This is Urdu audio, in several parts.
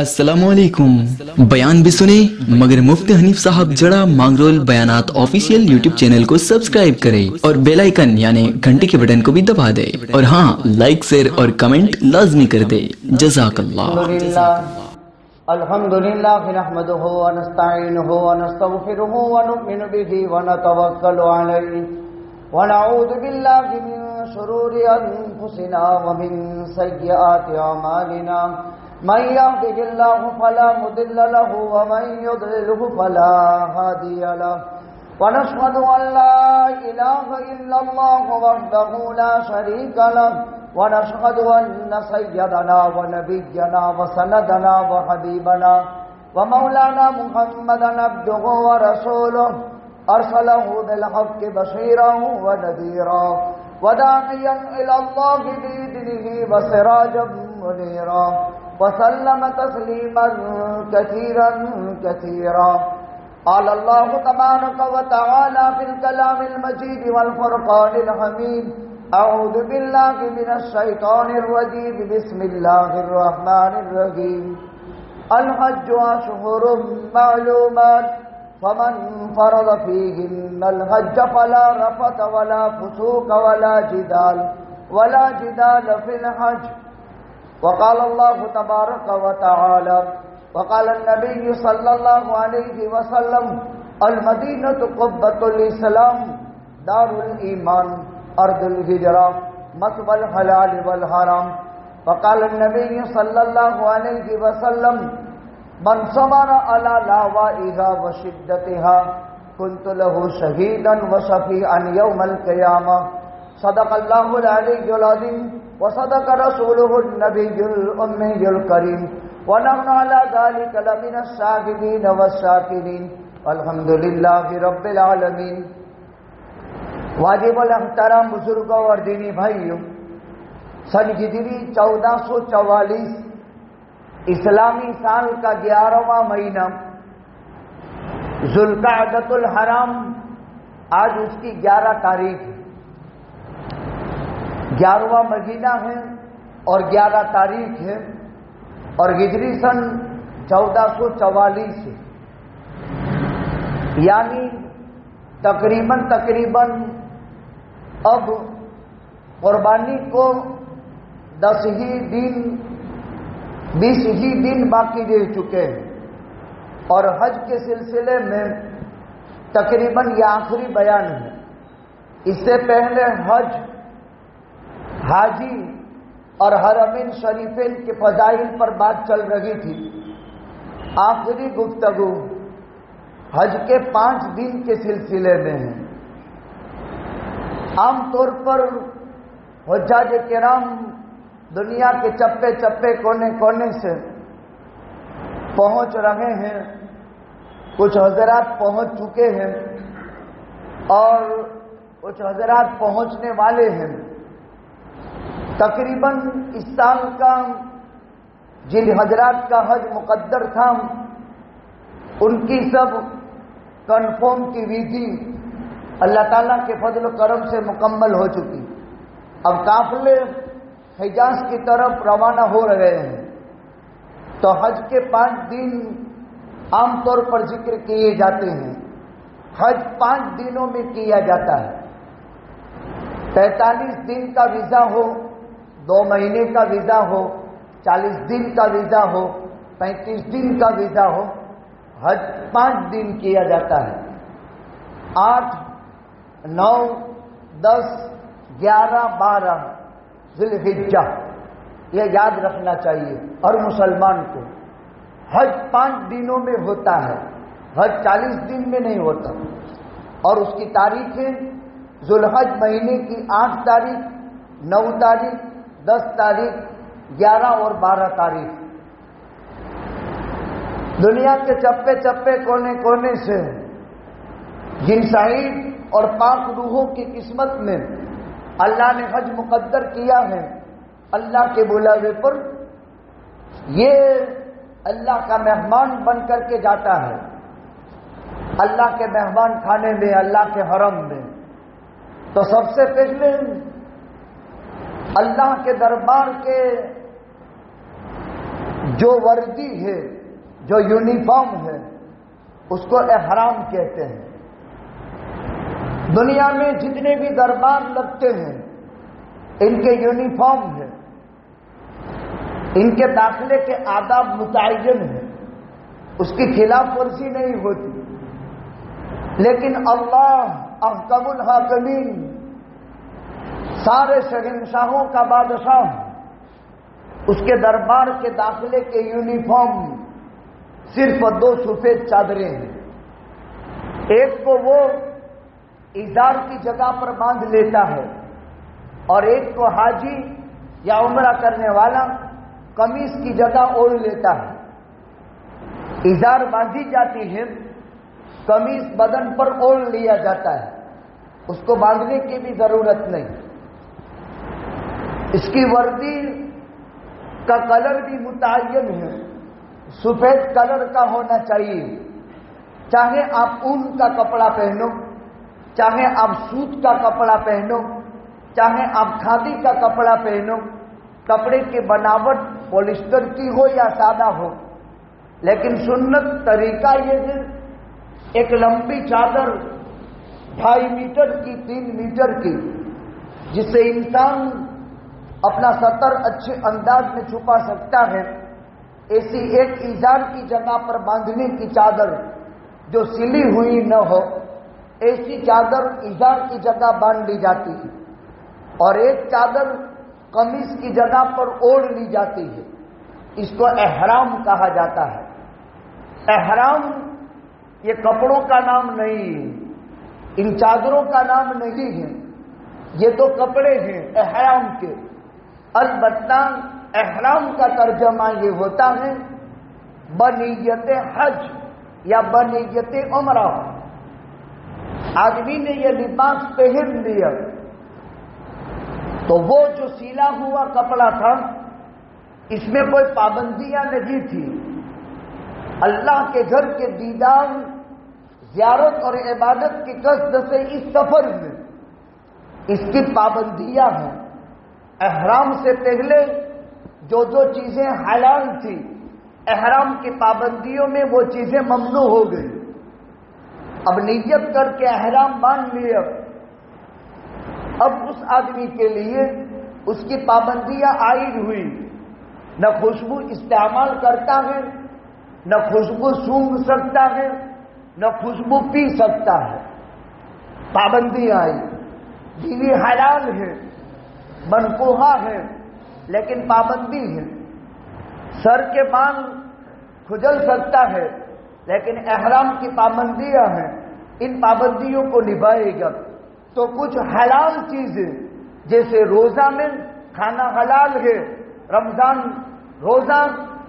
السلام علیکم۔ بیان بھی سنے مگر مفتی حنیف صاحب جڑا مانگرول بیانات آفیشیل یوٹیوب چینل کو سبسکرائب کرے اور بیل آئیکن یعنی گھنٹی کے بٹن کو بھی دبا دے، اور ہاں لائک شیئر اور کمنٹ لازمی کر دے۔ جزاک اللہ۔ الحمدللہ نحمده ونستعینه ونستغفره ونؤمن به ونتوکل علیہ ونعوذ باللہ من شرور انفسنا ومن سیئات اعمالنا من يهده الله فلا مضل له ومن يضلله فلا هادي له ونشهد ان لا اله الا الله وحده لا شريك له ونشهد ان سيدنا ونبينا وسندنا وحبيبنا ومولانا محمدا عبده ورسوله ارسله بالحق بشيرا ونذيرا وداعيا الى الله باذنه وسراجا منيرا وسلم تسليما كثيرا كثيرا. قال الله تبارك وتعالى في الكلام المجيد والفرقان الحميد: أعوذ بالله من الشيطان الرجيم، بسم الله الرحمن الرحيم. الحج أشهر معلومات فمن فرض فيهن الحج فلا رفث ولا فسوق ولا جدال في الحج. وقال الله تبارك وتعالى وقال النبي صلى الله عليه وسلم: المدينة قبة الإسلام دار الإيمان أرض الهجرة مثوى الحلال والحرام. وقال النبي صلى الله عليه وسلم: من صبر على لاوائها وشدتها كنت له شهيدا وشفيعا يوم القيامة. صدق الله العلي العظيم وصدق رسوله النبي الأمي الكريم ونحن على ذلك لمن الشاهدين والشاكرين والحمد لله رب العالمين. واجب الاحترام بزرگوں اور دینی بھائیوں، سن ہجری 1444 اسلامی سال کا 11واں مہینہ ذوالقعدۃ الحرام، آج اس کی 11 تاریخ ہے. 11واں مہینہ ہے اور 11 تاریخ ہے اور ہجری سن 1444 ہے، یعنی تقریباً اب قربانی کو 20 ہی دن باقی رہ چکے ہیں، اور حج کے سلسلے میں تقریباً یہ آخری بیان ہے. اس سے پہلے حاجی اور حرمین شریفین کے فضائل پر بات چل رہی تھی. آخری گفتگو حج کے 5 دن کے سلسلے میں ہے. عام طور پر حجاج کرام دنیا کے چپے چپے کونے سے پہنچ رہے ہیں. کچھ حضرات پہنچ چکے ہیں اور کچھ حضرات پہنچنے والے ہیں. تقریباً اس سال کا جن حضرات کا حج مقدر تھا ان کی سب کنفرم کی ہوئی تھی، اللہ تعالیٰ کے فضل و کرم سے مکمل ہو چکی. اب قافلے حجاز کی طرف روانہ ہو رہے ہیں. تو حج کے 5 دن عام طور پر ذکر کیے جاتے ہیں. حج 5 دنوں میں کیا جاتا ہے. 43 دن کا ویزا ہو، 2 مہینے کا ویزا ہو، 40 دن کا ویزا ہو، 35 دن کا ویزا ہو، حج 5 دن کیا جاتا ہے. 8، 9، 10، 11، 12 ذی الحجہ، یہ یاد رکھنا چاہیے اور مسلمان کو. حج 5 دنوں میں ہوتا ہے، حج 40 دن میں نہیں ہوتا. اور اس کی تاریخیں ذوالحج مہینے کی 8 تاریخ، 9 تاریخ، 10 تاریخ، 11 اور 12 تاریخ. دنیا کے چپے چپے کونے سے جن سعید اور پاک روحوں کی قسمت میں اللہ نے حج مقدر کیا ہے، اللہ کے بلاوے پر یہ اللہ کا مہمان بن کر کے جاتا ہے. اللہ کے مہمان خانے میں، اللہ کے حرم میں. تو سب سے پہلے اللہ کے دربار کے جو وردی ہے، جو یونیفارم ہے، اس کو احرام کہتے ہیں۔ دنیا میں جتنے بھی دربار لگتے ہیں ان کے یونیفارم ہے، ان کے داخلے کے آداب متعین ہیں، اس کی خلاف ورزی نہیں ہوتی۔ لیکن اللہ احکم الحاکمین، سارے شہنشاہوں کا بادشاہ، اس کے دربار کے داخلے کے یونیفارم صرف 2 سفید چادریں ہیں۔ ایک کو وہ ازار کی جگہ پر باندھ لیتا ہے اور ایک کو حاجی یا عمرہ کرنے والا قمیص کی جگہ اوڑھ لیتا ہے۔ ازار باندھی جاتی ہے، قمیص بدن پر اوڑھ لیا جاتا ہے، اس کو باندھنے کی بھی ضرورت نہیں۔ اس کی وردی کا کلر بھی متعین ہے، سفید کلر کا ہونا چاہیے، چاہے آپ اون کا کپڑا پہنو، چاہے آپ سوت کا کپڑا پہنو، چاہے آپ کھادی کا کپڑا پہنو، کپڑے کی بناوٹ پولیسٹر کی ہو یا سادہ ہو، لیکن سنت طریقہ یہ ہے ایک لمبی چادر 2.5 میٹر کی 3 میٹر کی، جس سے انسان اپنا سطر اچھے انداز میں چھپا سکتا ہے، ایسی ایک ازار کی جگہ پر باندھنے کی چادر جو سلی ہوئی نہ ہو، ایسی چادر ازار کی جگہ باندھ لی جاتی ہے، اور ایک چادر قمیص کی جگہ پر اوڑھ لی جاتی ہے۔ اس کو احرام کہا جاتا ہے۔ احرام یہ کپڑوں کا نام نہیں ہے، ان چادروں کا نام نہیں ہے، یہ تو کپڑے ہیں احرام کے۔ البتہ احرام کا ترجمہ یہ ہوتا ہے بنیت حج یا بنیت عمرہ۔ آدمی نے یہ لباس پہن لیا تو وہ جو سیلا ہوا کپڑا تھا اس میں کوئی پابندیاں نہیں تھی۔ اللہ کے گھر کے دیدار، زیارت اور عبادت کی قصد سے اس سفر میں اس کی پابندیاں ہیں۔ احرام سے پہلے جو چیزیں حلال تھی، احرام کی پابندیوں میں وہ چیزیں ممنوع ہو گئی۔ اب نیت کر کے احرام باندھ لیا، اب اس آدمی کے لیے اس کی پابندیاں عائد ہوئی، نہ خوشبو استعمال کرتا ہے، نہ خوشبو سونگھ سکتا ہے، نہ خوشبو پی سکتا ہے۔ پابندی آئی، بیوی حلال ہے، منقوہا ہے، لیکن پابندی ہے۔ سر کے بال کھجل سکتا ہے، لیکن احرام کی پابندیاں ہیں، ان پابندیوں کو نبھائے گا۔ تو کچھ حلال چیزیں جیسے روزہ میں کھانا حلال ہے، رمضان روزہ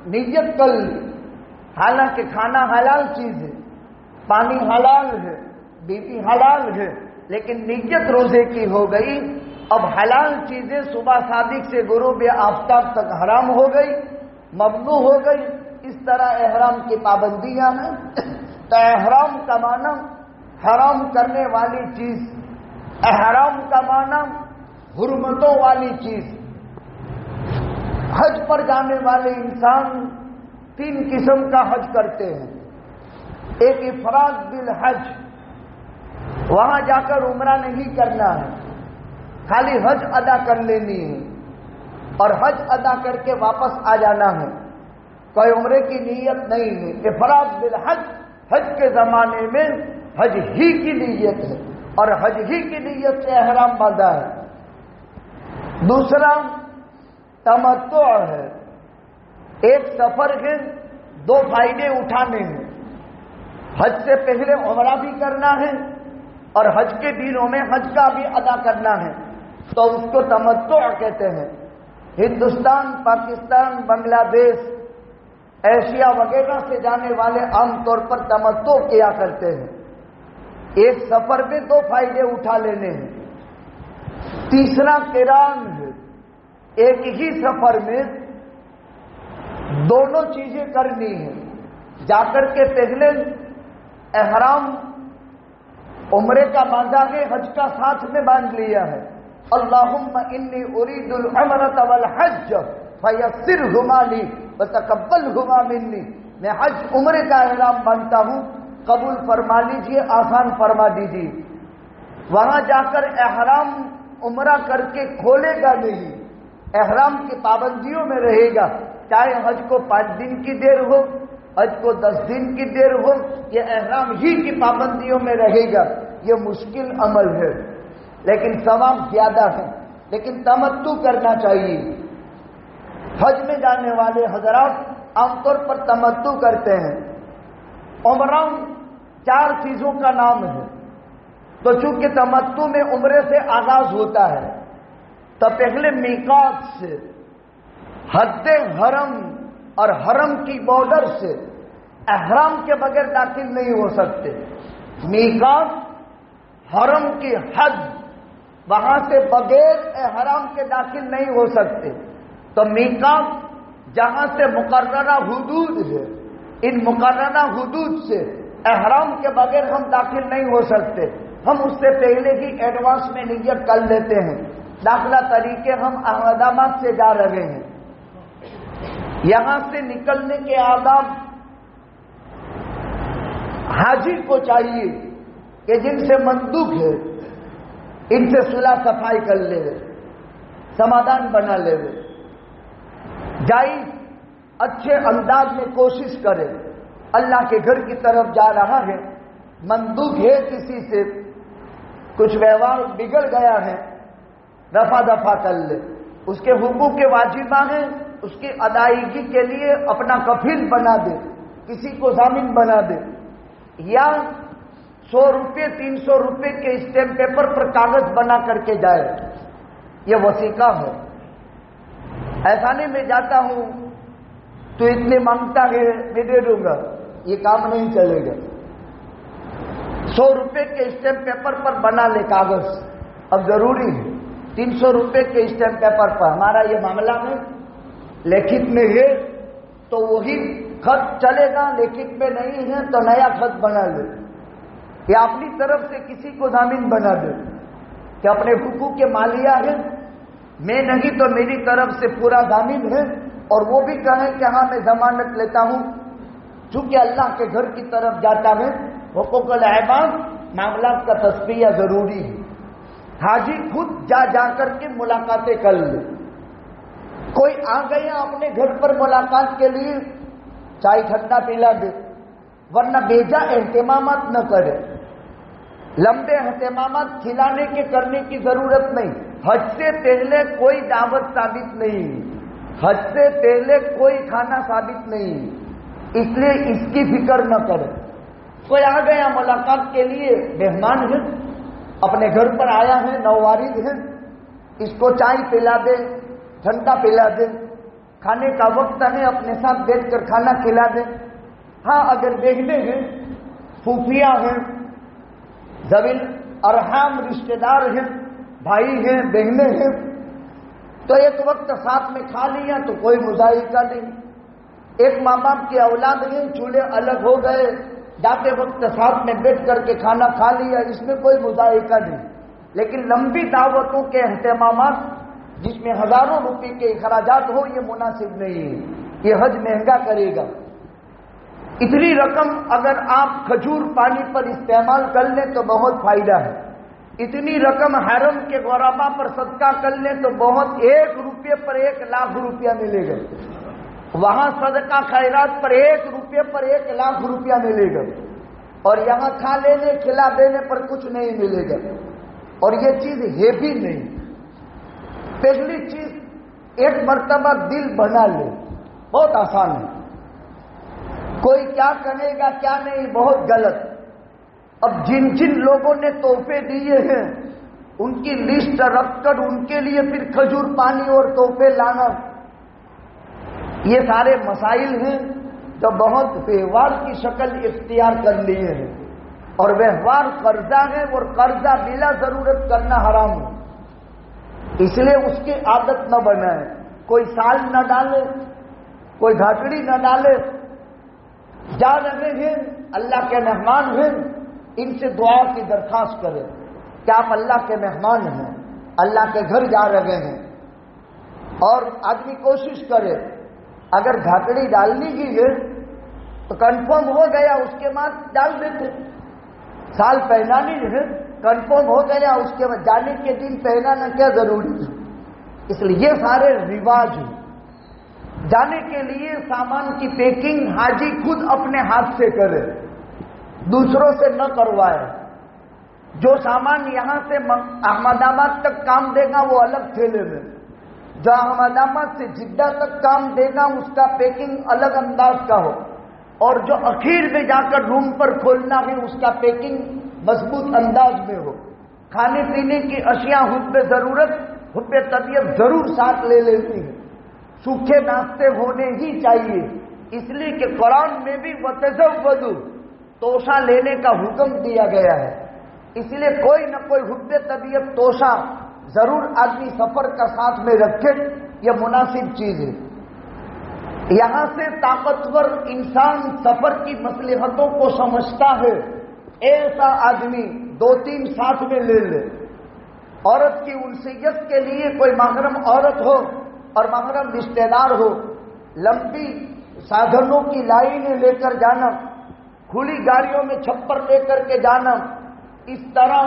نیت کر لی، حالانکہ کھانا حلال چیز ہے، پانی حلال ہے، بیوی حلال ہے، لیکن نیت روزے کی ہو گئی۔ اب حلال چیزیں صبح صادق سے غروب آفتاب تک حرام ہو گئی، ممنوع ہو گئی۔ اس طرح احرام کی پابندیاں ہیں۔ تو احرام کا معنی حرام کرنے والی چیز، احرام کا معنی حرمتوں والی چیز۔ حج پر جانے والے انسان 3 قسم کا حج کرتے ہیں۔ ایک افراد بالحج، وہاں جا کر عمرہ نہیں کرنا ہے، خالی حج ادا کر لینی ہے اور حج ادا کر کے واپس آ جانا ہے، کوئی عمرے کی نیت نہیں ہے۔ افراد بالحج، حج کے زمانے میں حج ہی کی نیت ہے اور حج ہی کی نیت سے احرام باندھا ہے۔ دوسرا تمتع ہے، ایک سفر کے 2 فائدے اٹھانے ہیں، حج سے پہلے عمرہ بھی کرنا ہے اور حج کے دنوں میں حج کا بھی ادا کرنا ہے، تو اس کو تمتع کہتے ہیں۔ ہندوستان، پاکستان، بنگلہ دیش، ایشیا وغیرہ سے جانے والے عام طور پر تمتع کیا کرتے ہیں، ایک سفر میں 2 فائدے اٹھا لینے ہیں۔ تیسرا قران ہے، ایک ہی سفر میں دونوں چیزیں کرنی ہیں، جا کر کے پہلے احرام عمرے کا باندھا ہے، حج کا ساتھ میں باندھ لیا ہے۔ اللہم انی ارید العمرۃ والحج فیسرہما لی، وتقبلهما منی، میں حج عمرے کا احرام باندھتا ہوں، قبول فرما لیجئے، آسان فرما دیجئے۔ وہاں جا کر احرام عمرہ کر کے کھولے گا نہیں، احرام کی پابندیوں میں رہے گا، چاہے حج کو 5 دن کی دیر ہو، حج کو 10 دن کی دیر ہو، یہ احرام ہی کی پابندیوں میں رہے گا۔ یہ مشکل عمل ہے لیکن ثواب زیادہ ہے، لیکن تمتع کرنا چاہیے۔ حج میں جانے والے حضرات عام طور پر تمتع کرتے ہیں۔ عمرہ 4 چیزوں کا نام ہے، تو چونکہ تمتع میں عمرے سے آغاز ہوتا ہے تو پہلے میقات سے، حد حرم اور حرم کی بارڈر سے احرام کے بغیر داخل نہیں ہو سکتے۔ میقات حرم کی حد، وہاں سے بغیر احرام کے داخل نہیں ہو سکتے۔ تو میقات جہاں سے مقررہ حدود ہے، ان مقررہ حدود سے احرام کے بغیر ہم داخل نہیں ہو سکتے۔ ہم اس سے پہلے ہی ایڈوانس میں نیت کر لیتے ہیں۔ داخلہ طریقے ہم احمد آباد سے جا رہے ہیں، یہاں سے نکلنے کے آداب حاجی کو چاہیے کہ جن سے مندوب ہے ان سے صلح صفائی کر لے، سمادھان بنا لے، جائز اچھے انداز میں کوشش کرے۔ اللہ کے گھر کی طرف جا رہا ہے، مندوب ہے، کسی سے کچھ ویوہار بگڑ گیا ہے، رفع دفع کر لے۔ اس کے حقوق کے واجبہ ہیں، اس کی ادائیگی کے لیے اپنا کفیل بنا دے، کسی کو ضامن بنا دے، یا 100 روپے 300 روپے کے اسٹیمپ پیپر پر کاغذ بنا کر کے جائے۔ یہ وثیقہ ہے۔ ایسا نہیں میں جاتا ہوں تو اتنے مانگتا ہے میں دے دوں گا، یہ کام نہیں چلے گا۔ 100 روپے کے اسٹیمپ پیپر پر بنا لے کاغذ، اب ضروری ہے 300 روپے کے اسٹیمپ پیپر پر ہمارا یہ معاملہ ہے، لکھت میں ہے تو وہی خط چلے گا، لکھت میں نہیں ہے تو نیا خط بنا لے، یا اپنی طرف سے کسی کو ضامن بنا دے کہ اپنے حقوق کے مالیہ ہے، میں نہیں تو میری طرف سے پورا ضامن ہے، اور وہ بھی کہیں کہ ہاں میں ضمانت لیتا ہوں۔ چونکہ اللہ کے گھر کی طرف جاتا ہے، حقوق العباد معاملات کا تصفیہ ضروری ہے۔ حاجی خود جا کر کے ملاقاتیں کر لے۔ کوئی آ گیا اپنے گھر پر ملاقات کے لیے، چائے ٹھنڈا پلا دے، ورنہ بیجا اہتمامات نہ کرے۔ لمبے اہتمامات کھلانے کے کرنے کی ضرورت نہیں۔ حج سے پہلے کوئی دعوت ثابت نہیں، حج سے پہلے کوئی کھانا ثابت نہیں، اس لیے اس کی فکر نہ کرے۔ کوئی آ گیا ملاقات کے لیے، مہمان ہے، اپنے گھر پر آیا ہے، نووارد ہے، اس کو چائے پلا دے، ٹھنڈا پلا دے، کھانے کا وقت ہے اپنے ساتھ بیٹھ کر کھانا کھلا دے۔ ہاں اگر بہنیں ہیں، پھوپھیاں ہیں، ذوی ارحام رشتہ دار ہیں، بھائی ہیں، بہنیں ہیں، تو ایک وقت ساتھ میں کھا لیا تو کوئی مذائقہ نہیں۔ ایک ماں باپ کی اولاد ہیں، چولہے الگ ہو گئے، جاتے وقت ساتھ میں بیٹھ کر کے کھانا کھا لیا، اس میں کوئی مذائقہ نہیں۔ لیکن لمبی دعوتوں کے اہتمامات جس میں ہزاروں روپے کے اخراجات ہو، یہ مناسب نہیں ہے، یہ حج مہنگا کرے گا۔ اتنی رقم اگر آپ کھجور پانی پر استعمال کر لیں تو بہت فائدہ ہے۔ اتنی رقم حرم کے غربا پر صدقہ کر لیں تو بہت، 1 روپے پر 1 لاکھ روپیہ ملے گا۔ وہاں صدقہ خیرات پر 1 روپے پر 1 لاکھ روپیہ ملے گا، اور یہاں کھا لینے کھلا دینے پر کچھ نہیں ملے گا، اور یہ چیز ہے بھی نہیں۔ پہلی چیز، ایک مرتبہ دل بنا لے، بہت آسان ہے۔ کوئی کیا کہے گا کیا نہیں، بہت غلط۔ اب جن جن لوگوں نے تحفے دیے ہیں ان کی لسٹ رکھ کر ان کے لیے پھر کھجور پانی اور تحفے لانا، یہ سارے مسائل ہیں جو بہت ویوہار کی شکل اختیار کر لیے ہیں، اور ویوہار قرضہ ہے، اور قرضہ بلا ضرورت کرنا حرام ہے، اس لیے اس کی عادت نہ بنائے۔ کوئی سال نہ ڈالے، کوئی گھاٹڑی نہ ڈالے۔ جا رہے ہیں، اللہ کے مہمان ہیں، ان سے دعا کی درخواست کریں کہ آپ اللہ کے مہمان ہیں، اللہ کے گھر جا رہے ہیں، اور آدمی کوشش کرے اگر گھاٹڑی ڈالنی کی ہے تو کنفرم ہو گیا اس کے بعد ڈال دیتے، سال پہنانی ہے کنفرم ہو گیا اس کے بعد جانے کے دن پہنانا کیا ضروری ہے؟ اس لیے یہ سارے رواج ہیں۔ جانے کے لیے سامان کی پیکنگ حاجی خود اپنے ہاتھ سے کرے، دوسروں سے نہ کروائے۔ جو سامان یہاں سے احمد آباد تک کام دے گا وہ الگ تھیلے میں، جو احمد آباد سے جدہ تک کام دے گا اس کا پیکنگ الگ انداز کا ہو، اور جو اخیر میں جا کر روم پر کھولنا ہے اس کا پیکنگ مضبوط انداز میں ہو۔ کھانے پینے کی اشیاء حب ضرورت حب طبیعت ضرور ساتھ لے لیتی ہے، سوکھے ناشتے ہونے ہی چاہیے، اس لیے کہ قرآن میں بھی وتزودوا توشہ لینے کا حکم دیا گیا ہے۔ اس لیے کوئی نہ کوئی حب طبیعت توشہ ضرور آدمی سفر کا ساتھ میں رکھے، یہ مناسب چیز ہے۔ یہاں سے طاقتور انسان سفر کی مصلحتوں کو سمجھتا ہے، ایسا آدمی 2-3 ساتھ میں لے لے۔ عورت کی انسیت کے لیے کوئی محرم عورت ہو اور محرم رشتہ دار ہو، لمبی سادھنوں کی لائنیں لے کر جانا، کھلی گاڑیوں میں چھپر لے کر کے جانا، اس طرح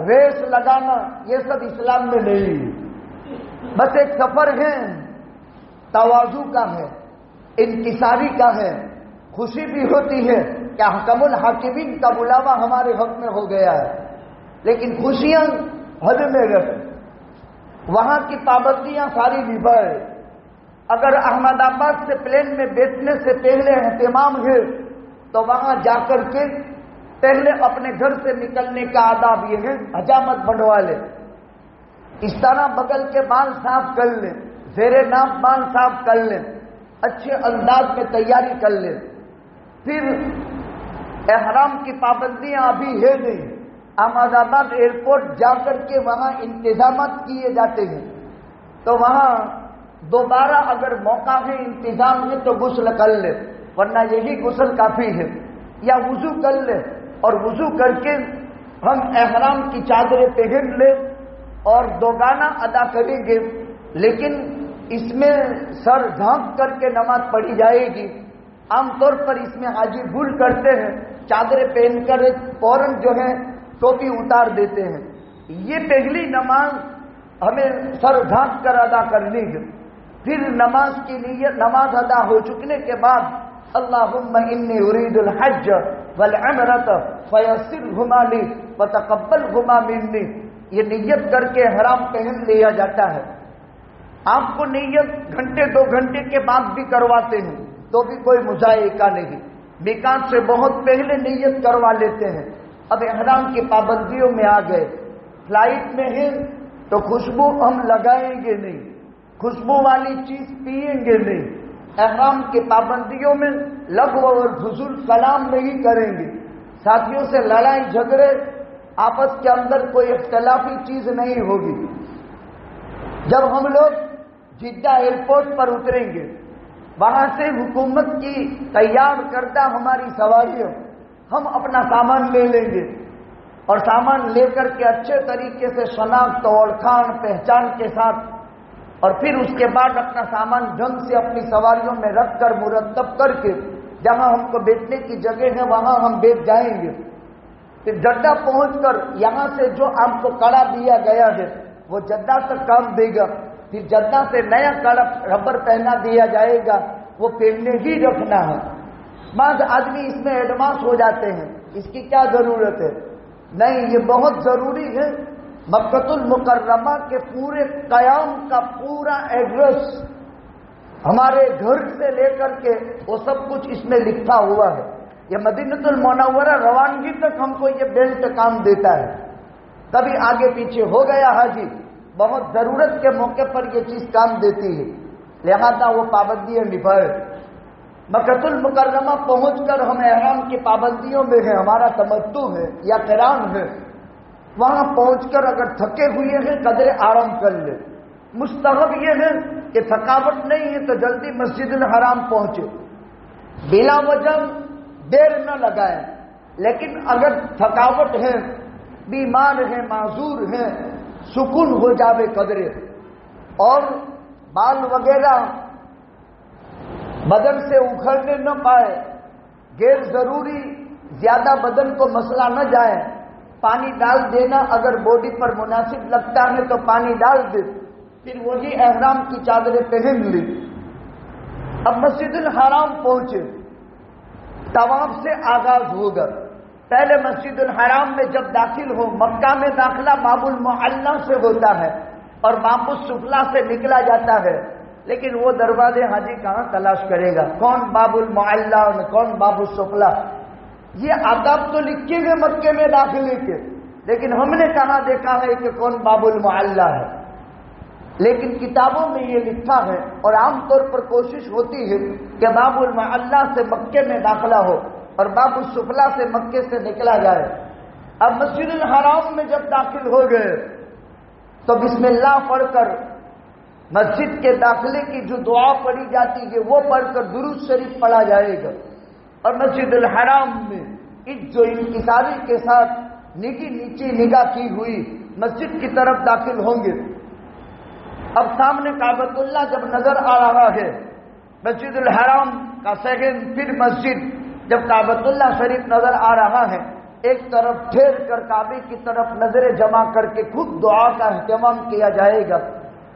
ریس لگانا، یہ سب اسلام میں نہیں۔ بس ایک سفر ہے، تواضع کا ہے، انکساری کا ہے، خوشی بھی ہوتی ہے کہ حکم الحاکمین کا بلاوا ہمارے حق میں ہو گیا ہے، لیکن خوشیاں حد میں رکھ، وہاں کی پابندیاں ساری نبھائے۔ اگر احمد آباد سے پلین میں بیٹھنے سے پہلے اہتمام ہے تو وہاں جا کر کے پہلے اپنے گھر سے نکلنے کا آداب یہ ہے، حجامت بنوا لے، اس طرح بغل کے بال صاف کر لیں، زیر ناف بال صاف کر لیں، اچھے انداز میں تیاری کر لیں۔ پھر احرام کی پابندیاں ابھی ہے نہیں، احمد آباد ایئرپورٹ جا کر کے وہاں انتظامات کیے جاتے ہیں، تو وہاں دوبارہ اگر موقع ہے انتظام ہے تو غسل کر لے، ورنہ یہی غسل کافی ہے، یا وضو کر لے اور وضو کر کے ہم احرام کی چادریں پہن لیں اور دوگانہ ادا کریں گے، لیکن اس میں سر ڈھانپ کر کے نماز پڑھی جائے گی۔ عام طور پر اس میں حاجی بھول کرتے ہیں، چادریں پہن کر فوراً جو ہے ٹوپی اتار دیتے ہیں۔ یہ پہلی نماز ہمیں سر ڈھانپ کر ادا کرنی ہے۔ پھر نماز کی نیت، نماز ادا ہو چکنے کے بعد اللہم انی ارید الحج والعمرۃ فیسرہما لی وتقبلہما منی، یہ نیت کر کے احرام پہن لیا جاتا ہے۔ آپ کو نیت گھنٹے 2 گھنٹے کے بعد بھی کرواتے ہیں تو بھی کوئی مذائقہ نہیں، میقات سے بہت پہلے نیت کروا لیتے ہیں۔ اب احرام کی پابندیوں میں آ گئے، فلائٹ میں ہیں تو خوشبو ہم لگائیں گے نہیں، خوشبو والی چیز پیئیں گے نہیں، احرام کی پابندیوں میں لغو اور فضول کلام نہیں کریں گے، ساتھیوں سے لڑائی جھگڑے، آپس کے اندر کوئی اختلافی چیز نہیں ہوگی۔ جب ہم لوگ جدہ ایئرپورٹ پر اتریں گے، وہاں سے حکومت کی تیار کردہ ہماری سواریوں، ہم اپنا سامان لے لیں گے اور سامان لے کر کے اچھے طریقے سے شناخت اور پہچان کے ساتھ، اور پھر اس کے بعد اپنا سامان ڈھنگ سے اپنی سواریوں میں رکھ کر مرتب کر کے جہاں ہم کو بیٹھنے کی جگہ ہے وہاں ہم بیٹھ جائیں گے۔ پھر جدہ پہنچ کر یہاں سے جو آپ کو کڑا دیا گیا ہے وہ جدہ تک کام دے گا، پھر جدہ سے نیا کڑا ربر پہنا دیا جائے گا، وہ پہننے ہی رکھنا ہے۔ بعض آدمی اس میں ایڈوانس ہو جاتے ہیں، اس کی کیا ضرورت ہے؟ نہیں، یہ بہت ضروری ہے۔ مکۃ المکرمہ کے پورے قیام کا پورا ایڈریس ہمارے گھر سے لے کر کے وہ سب کچھ اس میں لکھا ہوا ہے۔ یہ مدینہ المنورہ روانگی تک ہم کو یہ بیلٹ کام دیتا ہے، کبھی آگے پیچھے ہو گیا حاجی، بہت ضرورت کے موقع پر یہ چیز کام دیتی ہے، لہذا وہ پابندیاں نبھائے۔ مکۃ المکرمہ پہنچ کر ہم احرام کی پابندیوں میں ہیں، ہمارا تمتع ہے یا قران ہے، وہاں پہنچ کر اگر تھکے ہوئے ہیں قدرے آرام کر لیں۔ مستحب یہ ہے کہ تھکاوٹ نہیں ہے تو جلدی مسجد الحرام پہنچے، بلا وجہ دیر نہ لگائیں، لیکن اگر تھکاوٹ ہے، بیمار ہے، معذور ہے، سکون ہو جاوے قدرے، اور بال وغیرہ بدن سے اکھڑنے نہ پائے، غیر ضروری زیادہ بدن کو مسئلہ نہ جائے، پانی ڈال دینا، اگر باڈی پر مناسب لگتا ہے تو پانی ڈال دے، پھر وہی احرام کی چادریں پہن لی۔ اب مسجد الحرام پہنچے، طواف سے آغاز ہوگا۔ پہلے مسجد الحرام میں جب داخل ہو، مکہ میں داخلہ باب المعلی سے ہوتا ہے اور باب السفلی سے نکلا جاتا ہے، لیکن وہ دروازے حاجی کہاں تلاش کرے گا؟ کون باب المعلی اور کون باب السفلی؟ یہ آداب تو لکھے گئے مکے میں داخلے کے، لیکن ہم نے کہاں دیکھا ہے کہ کون باب المعلی ہے؟ لیکن کتابوں میں یہ لکھا ہے، اور عام طور پر کوشش ہوتی ہے کہ باب المعلی سے مکے میں داخلہ ہو اور باب السفلی سے مکے سے نکلا جائے۔ اب مسجد الحرام میں جب داخل ہو گئے تو بسم اللہ پڑھ کر مسجد کے داخلے کی جو دعا پڑھی جاتی ہے وہ پڑھ کر درود شریف پڑھا جائے گا، اور مسجد الحرام میں جو انکساری کے ساتھ نیچی نگاہ کی ہوئی مسجد کی طرف داخل ہوں گے۔ اب سامنے کعبۃ اللہ جب نظر آ رہا ہے، مسجد الحرام کا سیکنڈ پھر مسجد، جب کعبۃ اللہ شریف نظر آ رہا ہے، ایک طرف ٹھہر کر کعبے کی طرف نظریں جمع کر کے خود دعا کا اہتمام کیا جائے گا،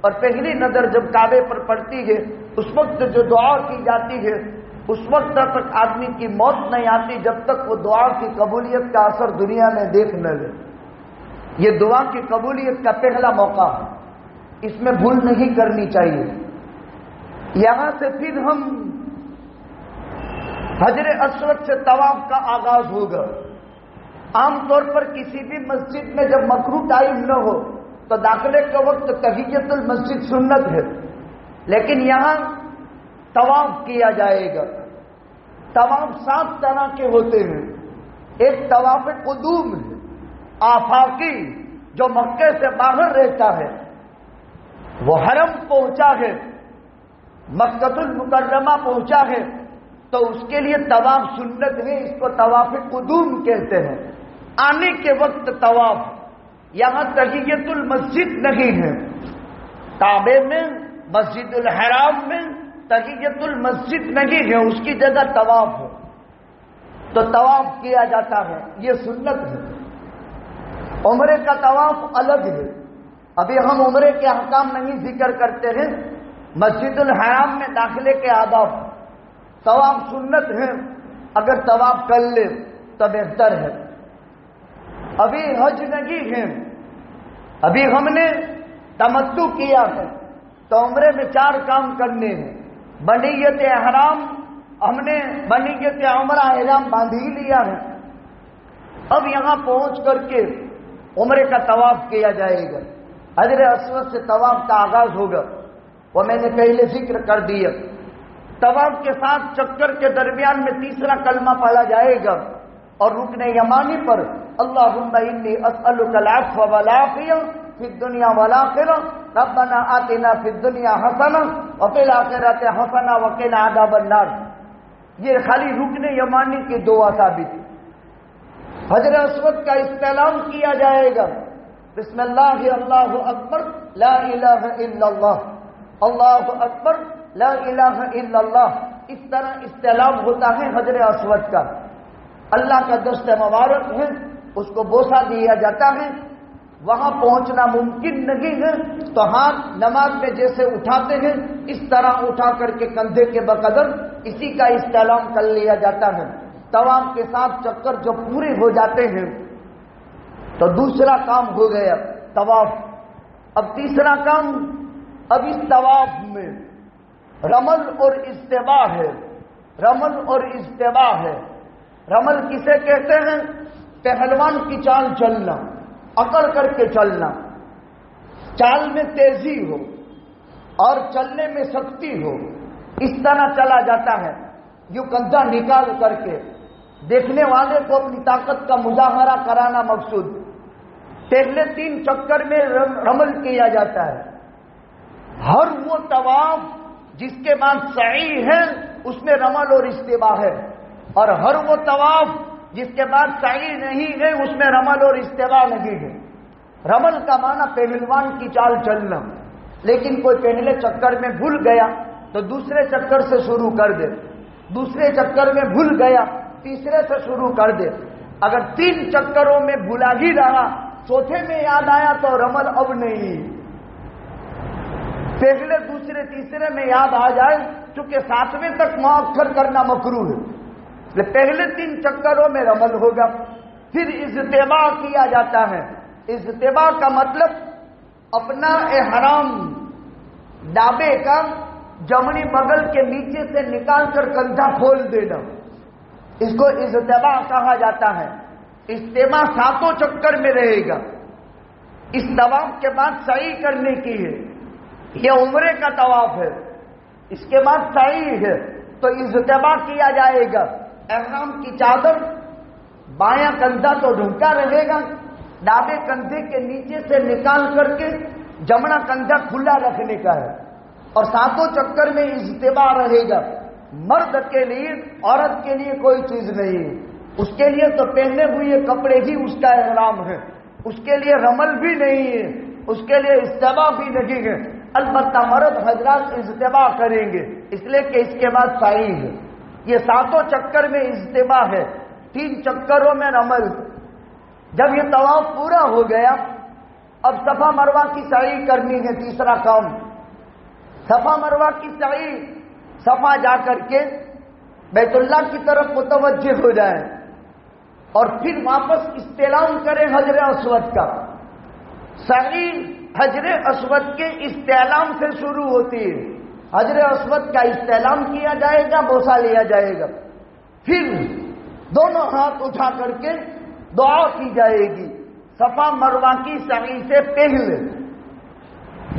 اور پہلی نظر جب کعبے پر پڑتی ہے اس وقت جو دعا کی جاتی ہے اس وقت تک آدمی کی موت نہیں آتی جب تک وہ دعا کی قبولیت کا اثر دنیا میں دیکھ نہ لے۔ یہ دعا کی قبولیت کا پہلا موقع ہے، اس میں بھول نہیں کرنی چاہیے۔ یہاں سے پھر ہم حجر اسود سے طواف کا آغاز ہوگا۔ عام طور پر کسی بھی مسجد میں جب مکروہ ٹائم نہ ہو تو داخلے کے وقت تحیۃ المسجد سنت ہے، لیکن یہاں طواف کیا جائے گا۔ طواف 7 طرح کے ہوتے ہیں۔ ایک طواف قدوم ہے، آفاقی، جو مکے سے باہر رہتا ہے، وہ حرم پہنچا ہے، مکۃ المکرمہ پہنچا ہے تو اس کے لیے طواف سنت ہے، اس کو طواف قدوم کہتے ہیں۔ آنے کے وقت طواف، یہاں تحیۃ المسجد نہیں ہے، کعبے میں مسجد الحرام میں تحیۃ المسجد نہیں ہے، اس کی جگہ طواف ہے، تو طواف کیا جاتا ہے، یہ سنت ہے۔ عمرے کا طواف الگ ہے، ابھی ہم عمرے کے احکام نہیں ذکر کرتے ہیں، مسجد الحرام میں داخلے کے آداب۔ طواف سنت ہے، اگر طواف کر لے تو بہتر ہے۔ ابھی حج نہیں ہے، ابھی ہم نے تمتع کیا ہے، تو عمرے میں 4 کام کرنے ہیں۔ بنیت احرام، ہم نے بنیت عمرہ احرام باندھ ہی لیا ہے، اب یہاں پہنچ کر کے عمرے کا طواف کیا جائے گا۔ حجر اسود سے طواف کا آغاز ہوگا، وہ میں نے پہلے ذکر کر دیا۔ طواف کے ساتھ چکر کے درمیان میں تیسرا کلمہ پڑھا جائے گا، اور رکن یمانی پر اللہم انی اسألک العفو والعافیہ فی الدنیا والآخرہ ربنا آتنا فی الدنیا حسنہ وفی الآخرۃ حسنہ وقنا عذاب النار، یہ خالی رکن یمانی کی دعا ثابت ہے۔ حجر اسود کا استعلام کیا جائے گا، بسم اللہ اللہ اکبر لا الہ الا اللہ، اللہ اکبر لا الہ الا اللہ، اس طرح استعلام ہوتا ہے حجر اسود کا۔ اللہ کا دست مبارک ہے، اس کو بوسہ دیا جاتا ہے۔ وہاں پہنچنا ممکن نہیں ہے تو ہاتھ نماز میں جیسے اٹھاتے ہیں اس طرح اٹھا کر کے کندھے کے بقدر اسی کا استعلام کر لیا جاتا ہے۔ طواف کے ساتھ چکر جو پورے ہو جاتے ہیں تو دوسرا کام ہو گیا طواف۔ اب تیسرا کام، اب اس طواف میں رمل اور اجتباء ہے، رمل اور اجتباء ہے۔ رمل کسے کہتے ہیں؟ پہلوان کی چال چلنا، اکڑ کر کے چلنا، چال میں تیزی ہو اور چلنے میں سختی ہو، اس طرح چلا جاتا ہے، یوں کندھا نکال کر کے دیکھنے والے کو اپنی طاقت کا مظاہرہ کرانا مقصود۔ پہلے 3 چکر میں رمل کیا جاتا ہے۔ ہر وہ طواف جس کے بعد سعی ہے اس میں رمل اور اجتباء ہے، اور ہر وہ طواف جس کے بعد سعی نہیں ہے اس میں رمل اور اجتباء نہیں ہے۔ رمل کا معنی پہلوان کی چال چلنا، لیکن کوئی پہلے چکر میں بھول گیا تو دوسرے چکر سے شروع کر دے، دوسرے چکر میں بھول گیا تیسرے سے شروع کر دے، اگر 3 چکروں میں بھلا ہی رہا چوتھے میں یاد آیا تو رمل اب نہیں، پہلے دوسرے تیسرے میں یاد آ جائے، چونکہ 7ویں تک مؤخر کرنا مکروہ ہے، پہلے 3 چکروں میں رمل ہوگا۔ پھر اجتماع کیا جاتا ہے، اجتماع کا مطلب اپنا احرام ڈابے کا جمنی بغل کے نیچے سے نکال کر کندھا کھول دینا، اس کو اجتماع کہا جاتا ہے۔ اجتماع 7 چکر میں رہے گا، اس طواف کے بعد سعی کرنے کی ہے، یہ عمرے کا طواف ہے، اس کے بعد سعی ہے تو اجتماع کیا جائے گا۔ احرام کی چادر بایاں کندھا تو ڈھونکا رہے گا، ڈابے کندھے کے نیچے سے نکال کر کے جمنا کندھا کھلا رکھنے کا ہے، اور 7 چکر میں اجتماع رہے گا۔ مرد کے لیے عورت کے لیے کوئی چیز نہیں ہے، اس کے لیے تو پہنے ہوئے کپڑے ہی اس کا احرام ہے، اس کے لیے رمل بھی نہیں ہے، اس کے لیے اجتماع بھی نہیں ہے، البتہ مرد حضرات اجتماع کریں گے اس لیے کہ اس کے بعد سعی ہے۔ یہ 7 چکر میں اجتماع ہے، 3 چکروں میں رمل۔ جب یہ طواف پورا ہو گیا اب صفا مروہ کی سعی کرنی ہے، تیسرا کام صفا مروہ کی سعی۔ صفا جا کر کے بیت اللہ کی طرف متوجہ ہو جائیں اور پھر واپس استعلام کریں حجر اسود کا۔ سعی حجر اسود کے استعلام سے شروع ہوتی ہے، حجر اسود کا استعلام کیا جائے گا، بوسہ لیا جائے گا، پھر دونوں ہاتھ اٹھا کر کے دعا کی جائے گی۔ صفا مروہ کی سعی سے پہلے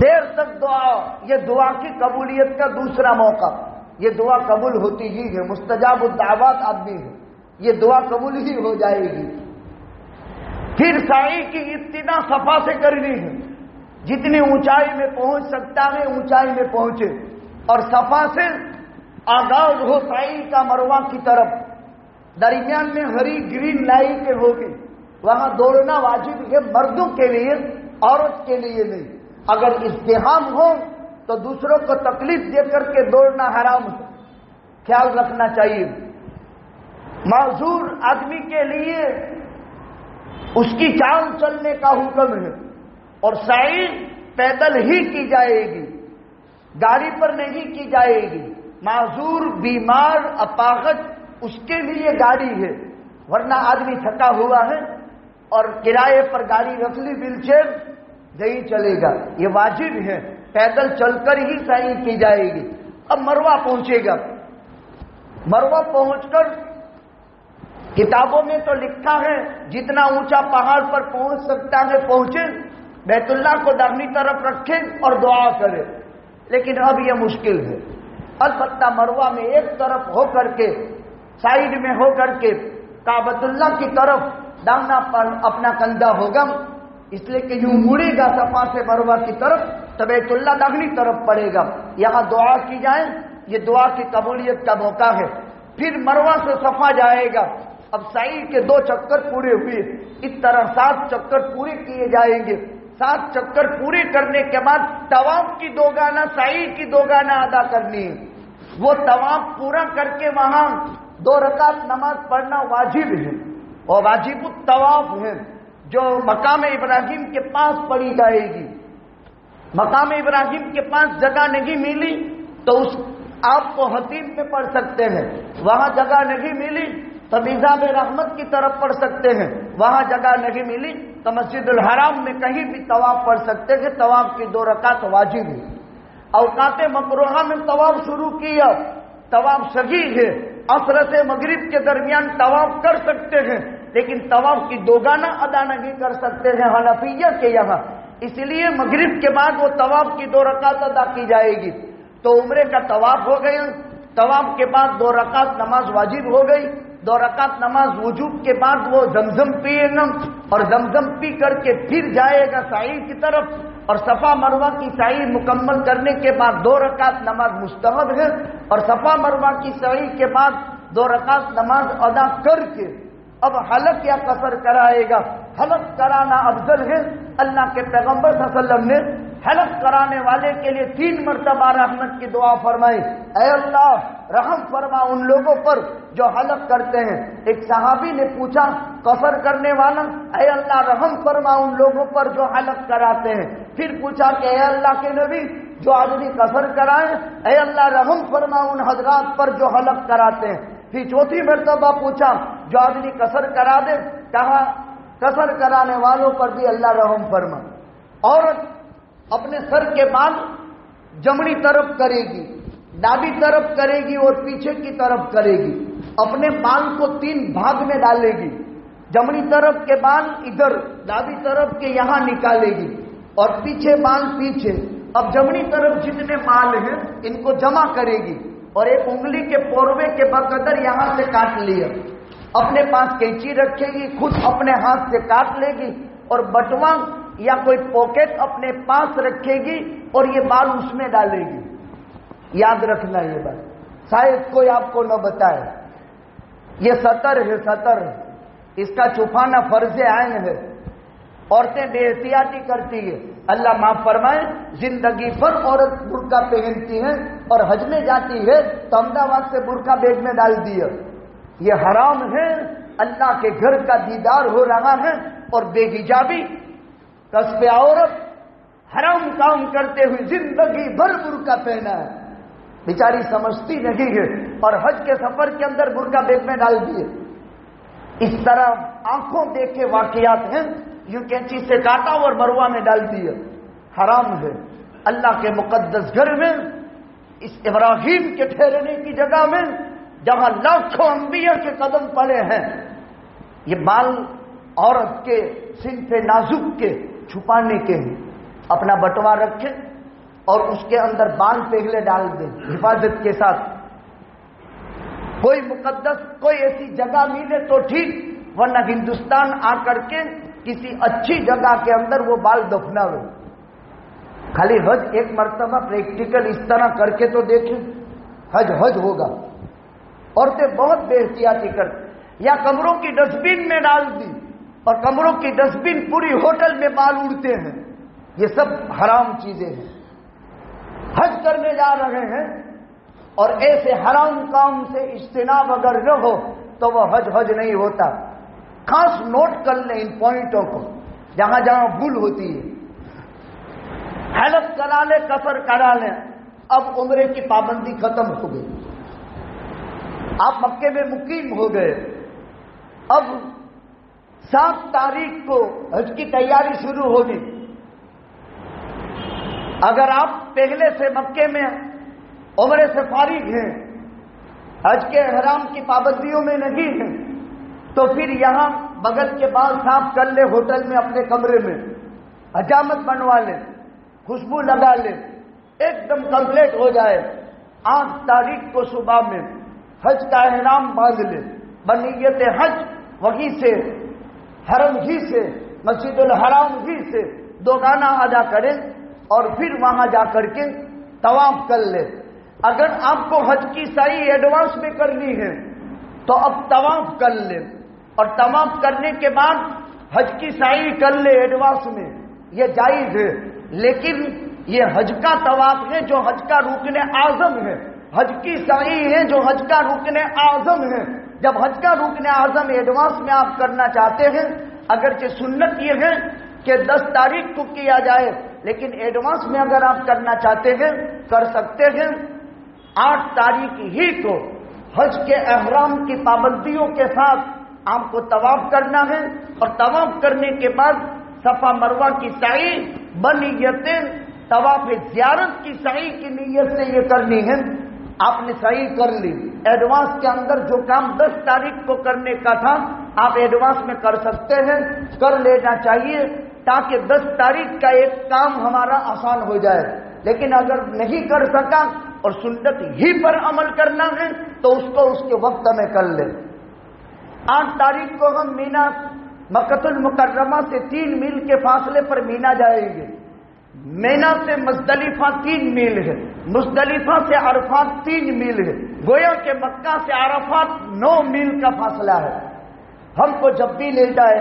دیر تک دعا، یہ دعا کی قبولیت کا دوسرا موقع، یہ دعا قبول ہوتی ہی ہے، مستجاب الدعوات آدمی ہے، یہ دعا قبول ہی ہو جائے گی۔ پھر سعی کی ابتدا صفا سے کرنی ہے، جتنی اونچائی میں پہنچ سکتا ہے اونچائی میں پہنچے، اور صفا سے آغاز ہو سعی کا مروہ کی طرف، درمیان میں ہری گرین لائٹ ہوگی، وہاں دوڑنا واجب ہے مردوں کے لیے، عورت کے لیے نہیں۔ اگر ازدحام ہو تو دوسروں کو تکلیف دے کر کے دوڑنا حرام ہے، خیال رکھنا چاہیے۔ معذور آدمی کے لیے اس کی چال چلنے کا حکم ہے، اور سعی پیدل ہی کی جائے گی، گاڑی پر نہیں کی جائے گی۔ معذور، بیمار، اپاہج اس کے لیے گاڑی ہے، ورنہ آدمی تھکا ہوا ہے اور کرائے پر گاڑی رکھ لی ویل چیئر نہیں چلے گا، یہ واجب ہے، پیدل چل کر ہی سعی کی جائے گی۔ اب مروہ پہنچے گا، مروہ پہنچ کر کتابوں میں تو لکھا ہے جتنا اونچا پہاڑ پر پہنچ سکتا ہے پہنچے، بیت اللہ کو داہنی طرف رکھے اور دعا کرے، لیکن اب یہ مشکل ہے۔ البتہ مروہ میں ایک طرف ہو کر کے، سائیڈ میں ہو کر کے کعبۃ اللہ کی طرف داہنا پر اپنا کندھا ہوگا، اس لیے کہ یوں مڑے گا صفا سے مروہ کی طرف تو بیت اللہ داہنی طرف پڑے گا، یہاں دعا کی جائے، یہ دعا کی قبولیت کا موقع ہے۔ پھر مروہ سے صفا جائے گا، اب سعی کے 2 چکر پورے ہوئے، اس طرح 7 چکر پورے کیے جائیں گے۔ 7 چکر پورے کرنے کے بعد طواف کی 2 گانا، سعی کی 2 گانا ادا کرنی ہے، وہ طواف پورا کر کے وہاں 2 رکعت نماز پڑھنا واجب ہے، اور واجب الطواف ہے جو مقام ابراہیم کے پاس پڑھی جائے گی۔ مقام ابراہیم کے پاس جگہ نہیں ملی تو اس آپ کو حتیم پہ پڑھ سکتے ہیں، وہاں جگہ نہیں ملی تو میزاب رحمت کی طرف پڑھ سکتے ہیں، وہاں جگہ نہیں ملی تو مسجد الحرام میں کہیں بھی طواف پڑھ سکتے ہیں۔ طواف کی 2 رکعت واجب ہے۔ اوقات مکروہہ میں طواف شروع کیا، طواف صحیح ہے، عصر سے مغرب کے درمیان طواف کر سکتے ہیں، لیکن طواف کی 2 گانا ادا نہیں کر سکتے ہیں حنفیہ کے یہاں، اس لیے مغرب کے بعد وہ طواف کی 2 رکعت ادا کی جائے گی۔ تو عمرے کا طواف ہو گیا، طواف کے بعد 2 رکعت نماز واجب ہو گئی، 2 رکعت نماز وجوب کے بعد وہ زمزم پیے گا، اور زمزم پی کر کے پھر جائے گا سعی کی طرف، اور صفا مروہ کی سعی مکمل کرنے کے بعد 2 رکعت نماز مستحب ہے، اور صفا مروہ کی سعی کے بعد 2 رکعت نماز ادا کر کے اب حلق یا قصر کرائے گا۔ حلق کرانا افضل ہے، اللہ کے پیغمبر صلی اللہ علیہ وسلم نے حلق کرانے والے کے لیے 3 مرتبہ رحمت کی دعا فرمائی، اے اللہ رحم فرما ان لوگوں پر جو حلق کرتے ہیں۔ ایک صحابی نے پوچھا قصر کرنے والا، اے اللہ رحم فرما ان لوگوں پر جو حلق کراتے ہیں۔ پھر پوچھا کہ اے اللہ کے نبی جو آدمی قصر کرائے، اے اللہ رحم فرما ان حضرات پر جو حلق کراتے ہیں۔ پھر 4تھی مرتبہ پوچھا جو آدمی قصر کرا دے، کہا قصر کرانے والوں پر بھی اللہ رحم فرما۔ عورت اپنے سر کے بال جمنی طرف کرے گی، دابی طرف کرے گی اور پیچھے کی طرف کرے گی، اپنے بال کو 3 بھاگ میں ڈالے گی، جمنی طرف کے بال ادھر، دابی طرف کے یہاں نکالے گی اور پیچھے بال پیچھے۔ اب جمنی طرف جتنے بال ہیں ان کو جمع کرے گی اور ایک انگلی کے پوروے کے بقدر یہاں سے کاٹ لیا، اپنے پاس کینچی رکھے گی، خود اپنے ہاتھ سے کاٹ لے گی اور بٹوا یا کوئی پاکٹ اپنے پاس رکھے گی اور یہ بال اس میں ڈالے گی۔ یاد رکھنا یہ بات، شاید کوئی آپ کو نہ بتائے، یہ سطر ہے، سطر ہے، اس کا چھپانا فرض عین ہے۔ عورتیں بے احتیاطی کرتی ہے، اللہ معاف فرمائے، زندگی بھر عورت برقع پہنتی ہے اور حج میں جاتی ہے تو احمدآباد سے برقع بیگ میں ڈال دیا، یہ حرام ہے۔ اللہ کے گھر کا دیدار ہو رہا ہے اور بے حجابی کسب عورت حرام کام کرتے ہوئے زندگی بھر برقع پہنا ہے، بیچاری سمجھتی نہیں ہے اور حج کے سفر کے اندر برقع بیگ میں ڈال دیے۔ اس طرح آنکھوں دیکھے واقعات ہیں، یوں کینچی سے کاٹا اور مروہ میں ڈال دیا، حرام ہے۔ اللہ کے مقدس گھر میں، اس ابراہیم کے ٹھہرنے کی جگہ میں جہاں لاکھوں انبیاء کے قدم پڑے ہیں، یہ بال عورت کے سن پہ نازک کے چھپانے کے ہیں۔ اپنا بٹوا رکھیں اور اس کے اندر بال پہلے ڈال دیں حفاظت کے ساتھ۔ کوئی مقدس کوئی ایسی جگہ ملے تو ٹھیک، ورنہ ہندوستان آ کر کے کسی اچھی جگہ کے اندر وہ بال دفناوے۔ خالی حج ایک مرتبہ پریکٹیکل اس طرح کر کے تو دیکھیں، حج ہوگا۔ عورتیں بہت بے احتیاطی کرتی، یا کمروں کی ڈسٹ بن میں ڈال دی اور کمروں کی ڈسٹ بن پوری ہوٹل میں بال اڑتے ہیں، یہ سب حرام چیزیں ہیں۔ حج کرنے جا رہے ہیں اور ایسے حرام کام سے اجتناب اگر نہ ہو تو وہ حج نہیں ہوتا۔ خاص نوٹ کر لیں ان پوائنٹوں کو، جہاں جہاں بھول ہوتی ہے۔ حلق کرا لیں، قصر کرا لیں، اب عمرے کی پابندی ختم ہو گئی، آپ مکے میں مقیم ہو گئے۔ اب 7 تاریخ کو حج کی تیاری شروع ہوگی۔ اگر آپ پہلے سے مکے میں عمرے سے فارغ ہیں، حج کے احرام کی پابندیوں میں نہیں ہیں، تو پھر یہاں بغل کے بال صاف کر لے، ہوٹل میں اپنے کمرے میں حجامت بنوا لیں، خوشبو لگا لیں، ایک دم کمپلیٹ ہو جائے۔ 8 تاریخ کو صبح میں حج کا احرام باندھ لیں، بنیت حج وہیں سے، حرم ہی سے، مسجد الحرام ہی سے 2 گانا ادا کریں اور پھر وہاں جا کر کے طواف کر لیں۔ اگر آپ کو حج کی سعی ایڈوانس میں کرنی ہے تو اب طواف کر لیں، اور طواف کرنے کے بعد حج کی سعی کر لیں ایڈوانس میں، یہ جائز ہے۔ لیکن یہ حج کا طواف ہے جو حج کا رکن اعظم ہے، حج کی سعی ہے جو حج کا رکن اعظم ہے۔ جب حج کا رکن اعظم ایڈوانس میں آپ کرنا چاہتے ہیں، اگرچہ سنت یہ ہے کہ 10 تاریخ کو کیا جائے، لیکن ایڈوانس میں اگر آپ کرنا چاہتے ہیں کر سکتے ہیں۔ 8 تاریخ ہی کو حج کے احرام کی پابندیوں کے ساتھ آپ کو طواف کرنا ہے، اور طواف کرنے کے بعد صفا مروہ کی سعی بنیت طواف زیارت کی سعی کی نیت سے یہ کرنی ہے۔ آپ نے سعی کر لی، ایڈوانس کے اندر جو کام 10 تاریخ کو کرنے کا تھا آپ ایڈوانس میں کر سکتے ہیں، کر لینا چاہیے، تاکہ 10 تاریخ کا ایک کام ہمارا آسان ہو جائے۔ لیکن اگر نہیں کر سکا اور سنت ہی پر عمل کرنا ہے تو اس کو اس کے وقت میں کر لیں۔ 8 تاریخ کو ہم مینا مکۃ المکرمہ سے 3 میل کے فاصلے پر مینا جائیں گے۔ مینا سے مزدلفہ 3 میل ہے، مزدلفہ سے عرفات 3 میل ہے، گویا کہ مکہ سے عرفات 9 میل کا فاصلہ ہے۔ ہم کو جب بھی لے جائے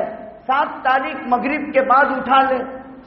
7 تاریخ مغرب کے بعد اٹھا لیں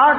8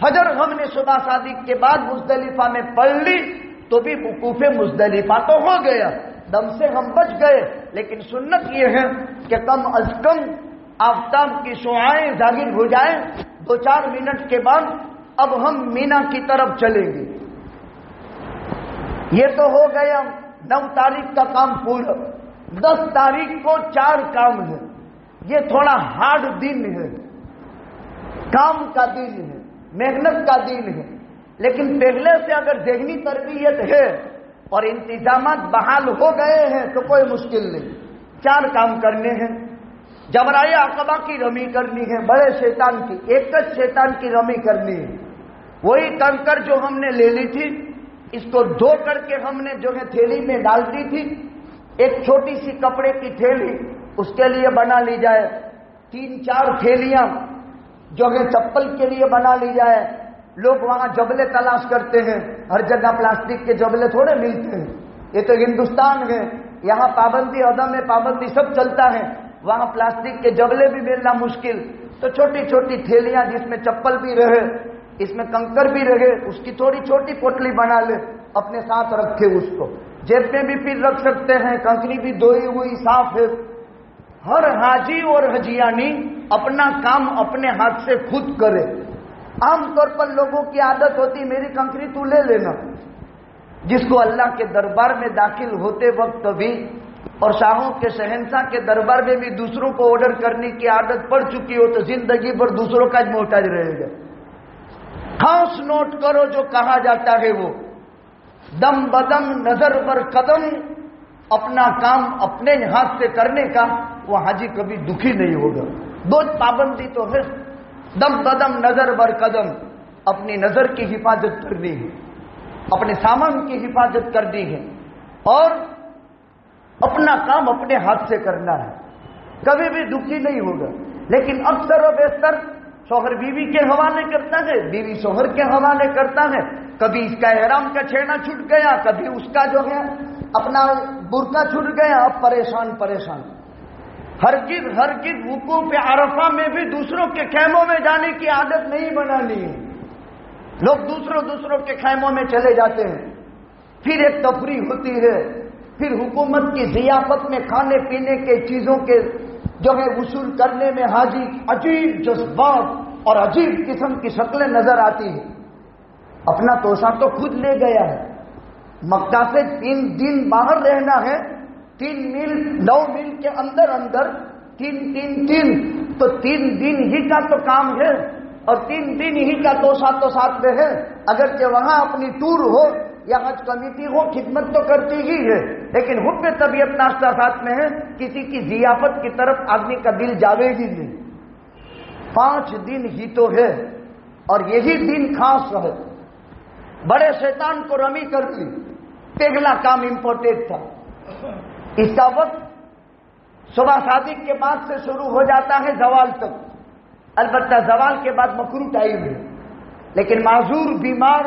فجر ہم نے صبح صادق کے بعد مزدلفہ میں پڑھ لی تو بھی وقوف مزدلفہ تو ہو گیا، دم سے ہم بچ گئے، لیکن سنت یہ ہے کہ کم از کم آفتاب کی شعاعیں ظاہر ہو جائیں 2-4 منٹ کے بعد اب ہم مینا کی طرف چلیں گے۔ یہ تو ہو گیا 9 تاریخ کا کام پورا۔ 10 تاریخ کو 4 کام ہے، یہ تھوڑا ہارڈ دن ہے، کام کا دن ہے، محنت کا دن ہے، لیکن پہلے سے اگر ذہنی تربیت ہے اور انتظامات بحال ہو گئے ہیں تو کوئی مشکل نہیں۔ 4 کام کرنے ہیں۔ جبرائے عقبہ کی رمی کرنی ہے، بڑے شیطان کی، ایک شیطان کی رمی کرنی ہے۔ وہی کنکر جو ہم نے لے لی تھی، اس کو دھو کر کے ہم نے جو ہے تھیلی میں ڈال دی تھی، ایک چھوٹی سی کپڑے کی تھیلی اس کے لیے بنا لی جائے، 3-4 تھیلیاں جو ہے چپل کے لیے بنا لی جائے۔ لوگ وہاں جبلے تلاش کرتے ہیں، ہر جگہ پلاسٹک کے جبلے تھوڑے ملتے ہیں، یہ تو ہندوستان ہے، یہاں پابندی عدم ہے، پابندی سب چلتا ہے، وہاں پلاسٹک کے جبلے بھی ملنا مشکل، تو چھوٹی چھوٹی تھیلیاں جس میں چپل بھی رہے، اس میں کنکر بھی رہے، اس کی تھوڑی چھوٹی پوٹلی بنا لے، اپنے ساتھ رکھے، اس کو جیب میں بھی پھر رکھ سکتے ہیں، کنکری بھی دھوئی ہوئی صاف ہے۔ ہر حاجی اور حجیانی اپنا کام اپنے ہاتھ سے خود کرے۔ عام طور پر لوگوں کی عادت ہوتی میری کنکری تو لے لینا، جس کو اللہ کے دربار میں داخل ہوتے وقت بھی اور شاہوں کے شہنشاہ کے دربار میں بھی دوسروں کو آرڈر کرنے کی عادت پڑ چکی ہو تو زندگی بھر دوسروں کا محتاج رہے گا۔ خاص نوٹ کرو جو کہا جاتا ہے وہ دم بدم نظر بر قدم، اپنا کام اپنے ہاتھ سے کرنے کا وہ حاجی کبھی دکھی نہیں ہوگا۔ 2 پابندی تو ہے، دم بدم نظر بر قدم، اپنی نظر کی حفاظت کرنی ہے، اپنے سامان کی حفاظت کرنی ہے، اور اپنا کام اپنے ہاتھ سے کرنا ہے، کبھی بھی دکھی نہیں ہوگا۔ لیکن اکثر و بیشتر شوہر بیوی کے حوالے کرتا ہے، بیوی شوہر کے حوالے کرتا ہے، کبھی اس کا احرام کا چھیڑا چھوٹ گیا، کبھی اس کا جو ہے اپنا برقع چھوٹ گیا، اب پریشان۔ ہرگز وقوف عرفہ میں بھی دوسروں کے خیموں میں جانے کی عادت نہیں بنانی ہے۔ لوگ دوسروں کے خیموں میں چلے جاتے ہیں، پھر ایک تفریح ہوتی ہے، پھر حکومت کی ضیافت میں کھانے پینے کے چیزوں کے جو ہے وصول کرنے میں حاجی عجیب جذبات اور عجیب قسم کی شکلیں نظر آتی ہیں۔ اپنا توشہ تو خود لے گیا ہے، مکہ سے 3 دن باہر رہنا ہے، 3 میل 9 میل کے اندر 3 تو 3 دن ہی کا تو کام ہے، اور 3 دن ہی کا توشہ تو ساتھ میں ہے۔ اگرچہ وہاں اپنی ٹور ہو یا حج کمیٹی ہو، خدمت تو کرتی ہی ہے، لیکن حب طبیعت ناشتہ ساتھ میں ہے، کسی کی ضیافت کی طرف آدمی کا دل جاوے گی نہیں۔ 5 دن ہی تو ہے، اور یہی دن خاص ہے۔ بڑے شیطان کو رمی کر دی، پہلا کام امپورٹنٹ تھا۔ اس کا وقت صبح صادق کے بعد سے شروع ہو جاتا ہے زوال تک، البتہ زوال کے بعد مکروہ ٹائم ہے، لیکن معذور بیمار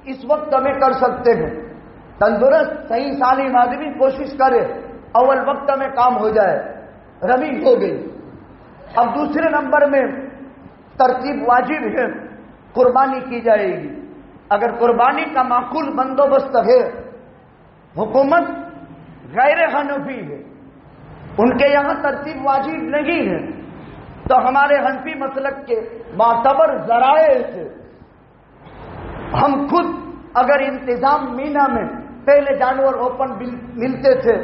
اس وقت میں کر سکتے ہیں۔ تندرست صحیح سالم آدمی کوشش کرے اول وقت میں کام ہو جائے۔ رمی ہو گئی۔ اب دوسرے نمبر میں ترتیب واجب ہے، قربانی کی جائے گی۔ اگر قربانی کا معقول بندوبست ہے، حکومت غیر حنفی ہے، ان کے یہاں ترتیب واجب نہیں ہے، تو ہمارے حنفی مسلک کے معتبر ذرائع سے ہم خود اگر انتظام مینا میں پہلے جانور اوپن ملتے تھے،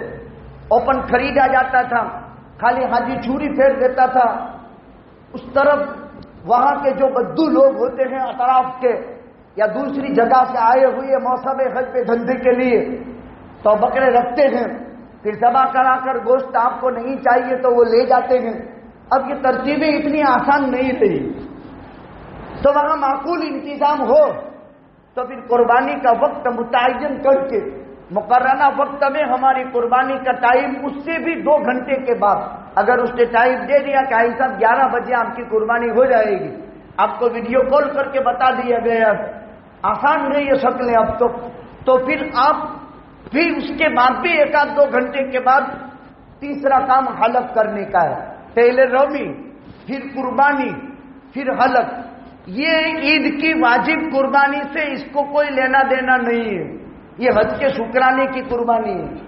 اوپن خریدا جاتا تھا، خالی حاجی چھری پھیر دیتا تھا، اس طرف وہاں کے جو بدو لوگ ہوتے ہیں اطراف کے یا دوسری جگہ سے آئے ہوئے موسم حج پہ دھندے کے لیے، تو بکرے رکھتے ہیں، پھر ذبح کرا کر گوشت آپ کو نہیں چاہیے تو وہ لے جاتے ہیں۔ اب یہ ترتیبیں اتنی آسان نہیں رہی، تو وہاں معقول انتظام ہو تو پھر قربانی کا وقت متعین کر کے مقررہ وقت میں ہماری قربانی کا ٹائم اس سے بھی 2 گھنٹے کے بعد، اگر اس نے ٹائم دے دیا کہ آئی صاحب 11 بجے آپ کی قربانی ہو جائے گی، آپ کو ویڈیو کال کر کے بتا دیا گیا، آسان نہیں یہ شکلیں اب تو پھر آپ پھر اس کے بعد بھی 1-2 گھنٹے کے بعد تیسرا کام حلق کرنے کا ہے۔ پہلے رمی، پھر قربانی، پھر حلق، یہ عید کی واجب قربانی سے اس کو کوئی لینا دینا نہیں ہے، یہ حج کے شکرانے کی قربانی ہے۔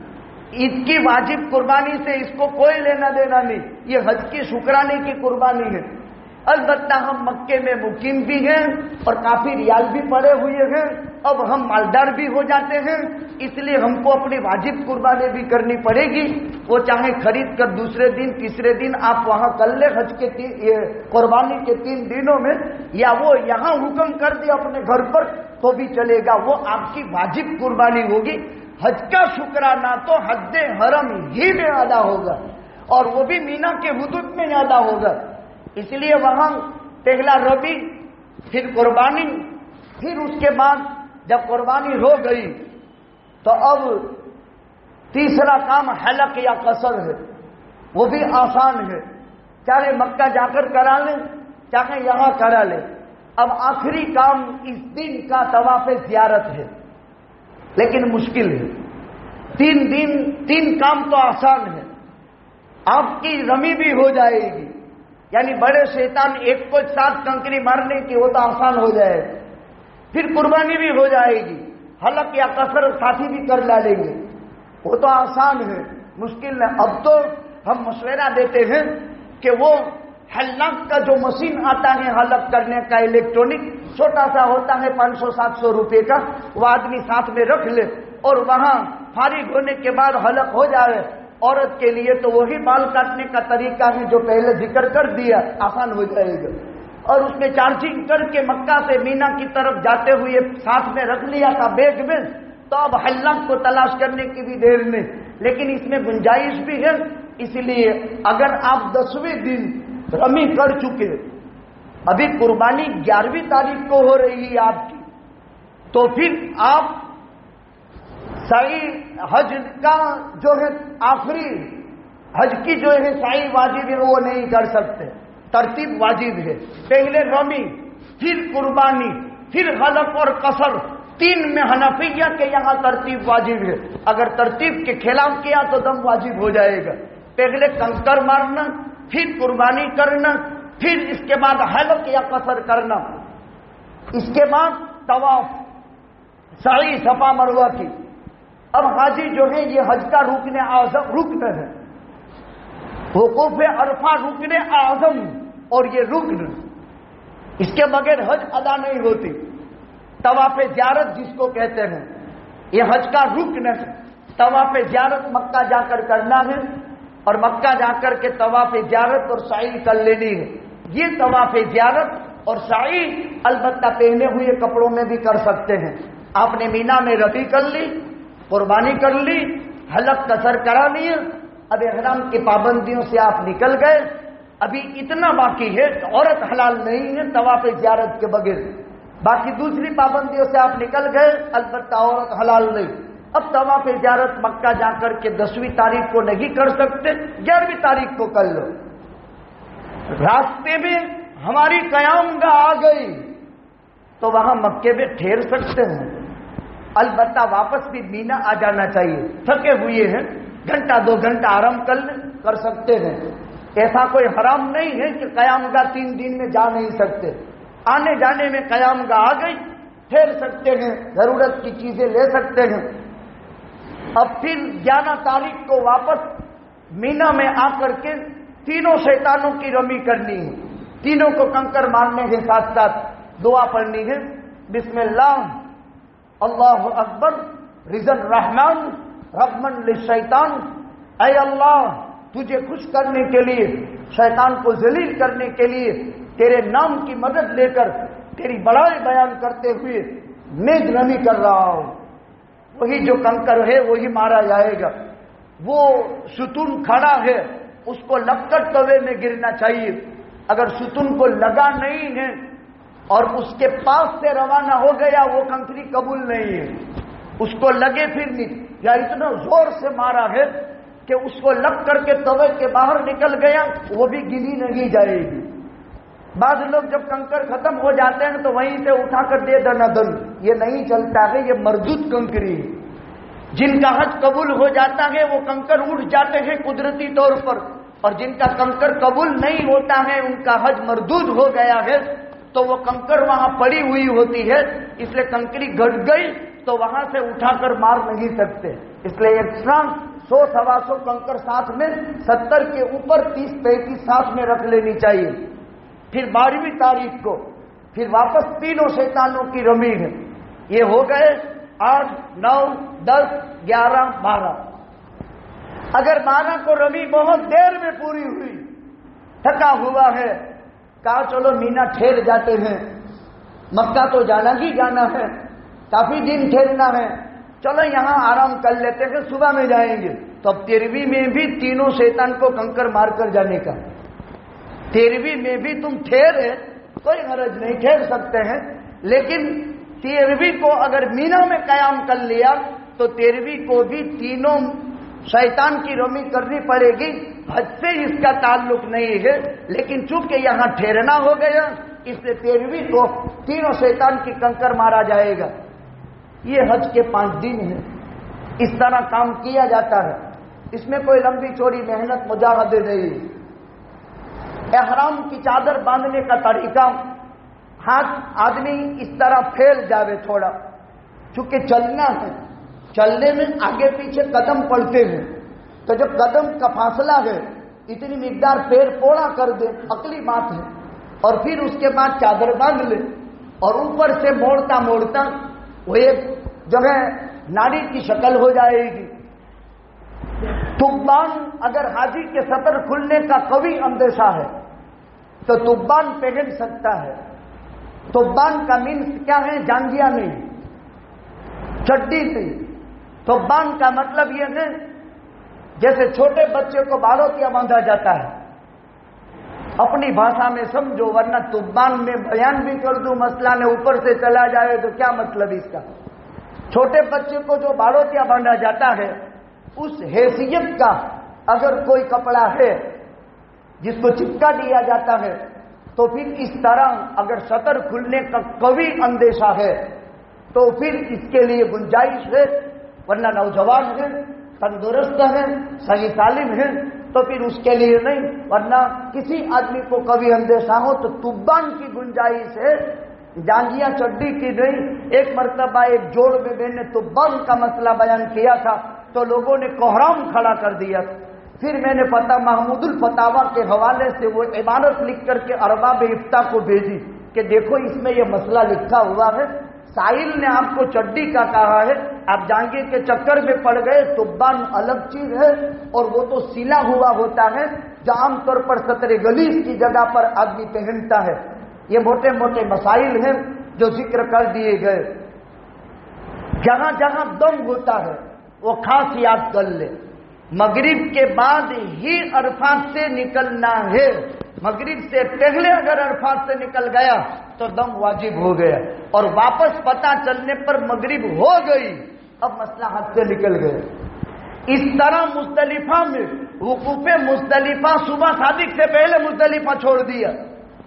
عید کی واجب قربانی سے اس کو کوئی لینا دینا نہیں، یہ حج کی شکرانے کی قربانی ہے۔ البتہ ہم مکے میں مقیم بھی ہیں اور کافی ریال بھی پڑے ہوئے ہیں، اب ہم مالدار بھی ہو جاتے ہیں، اس لیے ہم کو اپنی واجب قربانی بھی کرنی پڑے گی۔ وہ چاہے خرید کر دوسرے دن تیسرے دن آپ وہاں کر لیں حج کے قربانی کے 3 دنوں میں، یا وہ یہاں حکم کر دے اپنے گھر پر تو بھی چلے گا، وہ آپ کی واجب قربانی ہوگی۔ حج کا شکرانہ تو حج حرم ہی میں ادا ہوگا، اور وہ بھی مینا کے حدود میں ادا ہوگا۔ اس لیے وہاں پہلا ربی، پھر قربانی، پھر اس کے بعد جب قربانی ہو گئی تو اب تیسرا کام حلق یا قصر ہے، وہ بھی آسان ہے، چاہے مکہ جا کر کرا لیں چاہے یہاں کرا لیں۔ اب آخری کام اس دن کا طواف زیارت ہے، لیکن مشکل ہے۔ 3 کام تو آسان ہے، آپ کی رمی بھی ہو جائے گی، یعنی بڑے شیطان ایک کو ساتھ کنکری مارنے کی وہ تو آسان ہو جائے گا، پھر قربانی بھی ہو جائے گی، حلق یا قصر ساتھی بھی کر لا لیں گے، وہ تو آسان ہے، مشکل ہے۔ اب تو ہم مشورہ دیتے ہیں کہ وہ حلق کا جو مشین آتا ہے حلق کرنے کا الیکٹرانک، چھوٹا سا ہوتا ہے 500-700 روپے کا، وہ آدمی ساتھ میں رکھ لے اور وہاں فارغ ہونے کے بعد حلق ہو جائے۔ عورت کے لیے تو وہی بال کاٹنے کا طریقہ ہے جو پہلے ذکر کر دیا، آسان ہو جائے گا۔ اور اس میں چارجنگ کر کے مکہ سے مینا کی طرف جاتے ہوئے ساتھ میں رکھ لیا تھا بیگ میں، تو اب حلق کو تلاش کرنے کی بھی دیر نہیں، لیکن اس میں گنجائش بھی ہے۔ اس لیے اگر آپ 10ویں دن رمی کر چکے، ابھی قربانی 11ویں تاریخ کو ہو رہی ہے آپ کی، تو پھر آپ سعی حج کا جو ہے آخری حج کی جو ہے سعی واجب ہے وہ نہیں کر سکتے، ترتیب واجب ہے، پہلے رمی، پھر قربانی، پھر حلق اور قصر، 3 میں حنفیہ کے یہاں ترتیب واجب ہے۔ اگر ترتیب کے خلاف کیا تو دم واجب ہو جائے گا، پہلے کنکر مارنا، پھر قربانی کرنا، پھر اس کے بعد حلق یا قصر کرنا، اس کے بعد طواف، سعی صفا مروہ کی۔ اب حاجی جو ہے یہ حج کا رکن اعظم رکن ہے، وقوف عرفہ رکن اعظم، اور یہ رکن، اس کے بغیر حج ادا نہیں ہوتی۔ طواف زیارت جس کو کہتے ہیں یہ حج کا رکن ہے، طواف زیارت مکہ جا کر کرنا ہے، اور مکہ جا کر کے طواف زیارت اور سعی کر لینی ہے۔ یہ طواف زیارت اور سعی البتہ پہنے ہوئے کپڑوں میں بھی کر سکتے ہیں۔ آپ نے مینا میں رفی کر لی، قربانی کر لی، حلق قصر کرا لیے، اب احرام کی پابندیوں سے آپ نکل گئے، ابھی اتنا باقی ہے، عورت حلال نہیں ہے طواف زیارت کے بغیر، باقی دوسری پابندیوں سے آپ نکل گئے، البتہ عورت حلال نہیں۔ اب طواف زیارت مکہ جا کر کے 10ویں تاریخ کو نہیں کر سکتے، 11ویں تاریخ کو کر لو۔ راستے میں ہماری قیام گاہ آ گئی تو وہاں مکے میں ٹھہر سکتے ہیں، البتہ واپس بھی مینا آ جانا چاہیے، تھکے ہوئے ہیں، 1-2 گھنٹہ آرام کر سکتے ہیں، ایسا کوئی حرام نہیں ہے کہ قیام گاہ 3 دن میں جا نہیں سکتے، آنے جانے میں قیام گاہ آ گئی، ٹھہر سکتے ہیں، ضرورت کی چیزیں لے سکتے ہیں۔ اب پھر 11 تاریخ کو واپس مینا میں آ کر کے تینوں شیطانوں کی رمی کرنی ہے، تینوں کو کنکر مارنے کے ساتھ ساتھ دعا پڑھنی ہے، بسم اللہ اللہ اکبر رضا الرحمن رغمن للشیطان، اے اللہ تجھے خوش کرنے کے لیے، شیطان کو ذلیل کرنے کے لیے تیرے نام کی مدد لے کر تیری بڑائی بیان کرتے ہوئے میں رمی کر رہا ہوں۔ وہی جو کنکر ہے وہی مارا جائے گا، وہ ستون کھڑا ہے اس کو لگ کر توے میں گرنا چاہیے، اگر ستون کو لگا نہیں ہے اور اس کے پاس سے روانہ ہو گیا وہ کنکری قبول نہیں ہے، اس کو لگے پھر نہیں، یا اتنا زور سے مارا ہے کہ اس کو لگ کر کے توے کے باہر نکل گیا وہ بھی گلی نہیں جائے گی۔ بعض لوگ جب کنکر ختم ہو جاتے ہیں تو وہیں سے اٹھا کر دے دینا دن، یہ نہیں چلتا ہے، یہ مردود کنکری ہے۔ جن کا حج قبول ہو جاتا ہے وہ کنکر اٹھ جاتے ہیں قدرتی طور پر، اور جن کا کنکر قبول نہیں ہوتا ہے ان کا حج مردود ہو گیا ہے، تو وہ کنکر وہاں پڑی ہوئی ہوتی ہے، اس لیے کنکری گھٹ گئی تو وہاں سے اٹھا کر مار نہیں سکتے، اس لیے ایکسٹرا 100-125 کنکر ساتھ میں 70 کے اوپر 30-35 ساتھ میں رکھ لینی چاہیے۔ پھر 12ویں تاریخ کو پھر واپس تینوں شیطانوں کی رمی ہے۔ یہ ہو گئے 8، 9، 10، 11، 12۔ اگر 12 کو رمی بہت دیر میں پوری ہوئی، تھکا ہوا ہے، کہا چلو مینا ٹھہر جاتے ہیں، مکہ تو جانا ہی جانا ہے، کافی دن ٹھہرنا ہے، چلو یہاں آرام کر لیتے ہیں، صبح میں جائیں گے۔ تو اب 13ویں میں بھی تینوں شیطان کو کنکر مار کر جانے کا، 13ویں میں بھی تم ٹھہرے کوئی غرض نہیں، ٹھہر سکتے ہیں، لیکن 13ویں کو اگر مینا میں قیام کر لیا تو 13ویں کو بھی تینوں شیطان کی رمی کرنی پڑے گی، حج سے اس کا تعلق نہیں ہے، لیکن چونکہ یہاں ٹھہرنا ہو گیا اس لیے 13ویں کو تینوں شیطان کی کنکر مارا جائے گا۔ یہ حج کے 5 دن ہیں، اس طرح کام کیا جاتا ہے، اس میں کوئی لمبی چوڑی محنت مجاہدے نہیں۔ احرام کی چادر باندھنے کا طریقہ، ہاتھ آدمی اس طرح پھیل جاوے تھوڑا، چونکہ چلنا ہے، چلنے میں آگے پیچھے قدم پڑتے ہیں، تو جب قدم کا فاصلہ ہے اتنی مقدار پیر پوڑا کر دے، عقلی بات ہے، اور پھر اس کے بعد چادر باندھ لے، اور اوپر سے موڑتا موڑتا وہ ایک جو ہے ناڑی کی شکل ہو جائے گی۔ تبان، اگر حاجی کے سطر کھلنے کا قوی اندیشہ ہے تو تبان پہن سکتا ہے۔ تبان کا مینس کیا ہے؟ جانگیاں نہیں، چڈی تھی۔ تبان کا مطلب یہ ہے جیسے چھوٹے بچے کو باڑوتیا باندھا جاتا ہے، اپنی بھاشا میں سمجھو، ورنہ تبان میں بیان بھی کر دوں مسئلہ نے اوپر سے چلا جائے تو کیا مطلب اس کا۔ چھوٹے بچے کو جو باڑوتیا باندھا جاتا ہے اس حیثیت کا اگر کوئی کپڑا ہے جس کو چپکا دیا جاتا ہے تو پھر اس طرح اگر سطر کھلنے کا قوی اندیشہ ہے تو پھر اس کے لیے گنجائش ہے، ورنہ نوجوان ہے، تندرست ہے، صحیح سالم ہے تو پھر اس کے لیے نہیں، ورنہ کسی آدمی کو قوی اندیشہ ہو تو تبان کی گنجائش ہے، جانگیاں چڈی کی نہیں۔ ایک مرتبہ ایک جوڑ میں میں نے تبان کا مسئلہ بیان کیا تھا تو لوگوں نے کوہرام کھڑا کر دیا، پھر میں نے فتح محمود الفتاوی کے حوالے سے وہ عبارت لکھ کر کے ارباب افتاء کو بھیجی کہ دیکھو اس میں یہ مسئلہ لکھا ہوا ہے، سائل نے آپ کو چڈی کا کہا ہے، آپ جانگے کے چکر میں پڑ گئے، تبان الگ چیز ہے اور وہ تو سلا ہوا ہوتا ہے جو عام طور پر سطر غلیظ کی جگہ پر آدمی پہنتا ہے۔ یہ موٹے موٹے مسائل ہیں جو ذکر کر دیے گئے۔ جہاں جہاں دم ہوتا ہے وہ خاص یاد کر لے، مغرب کے بعد ہی عرفات سے نکلنا ہے، مغرب سے پہلے اگر عرفات سے نکل گیا تو دم واجب ہو گیا، اور واپس پتہ چلنے پر مغرب ہو گئی، اب مسئلہ ہاتھ سے نکل گیا۔ اس طرح مزدلفہ میں وقوف مزدلفہ، صبح صادق سے پہلے مزدلفہ چھوڑ دیا،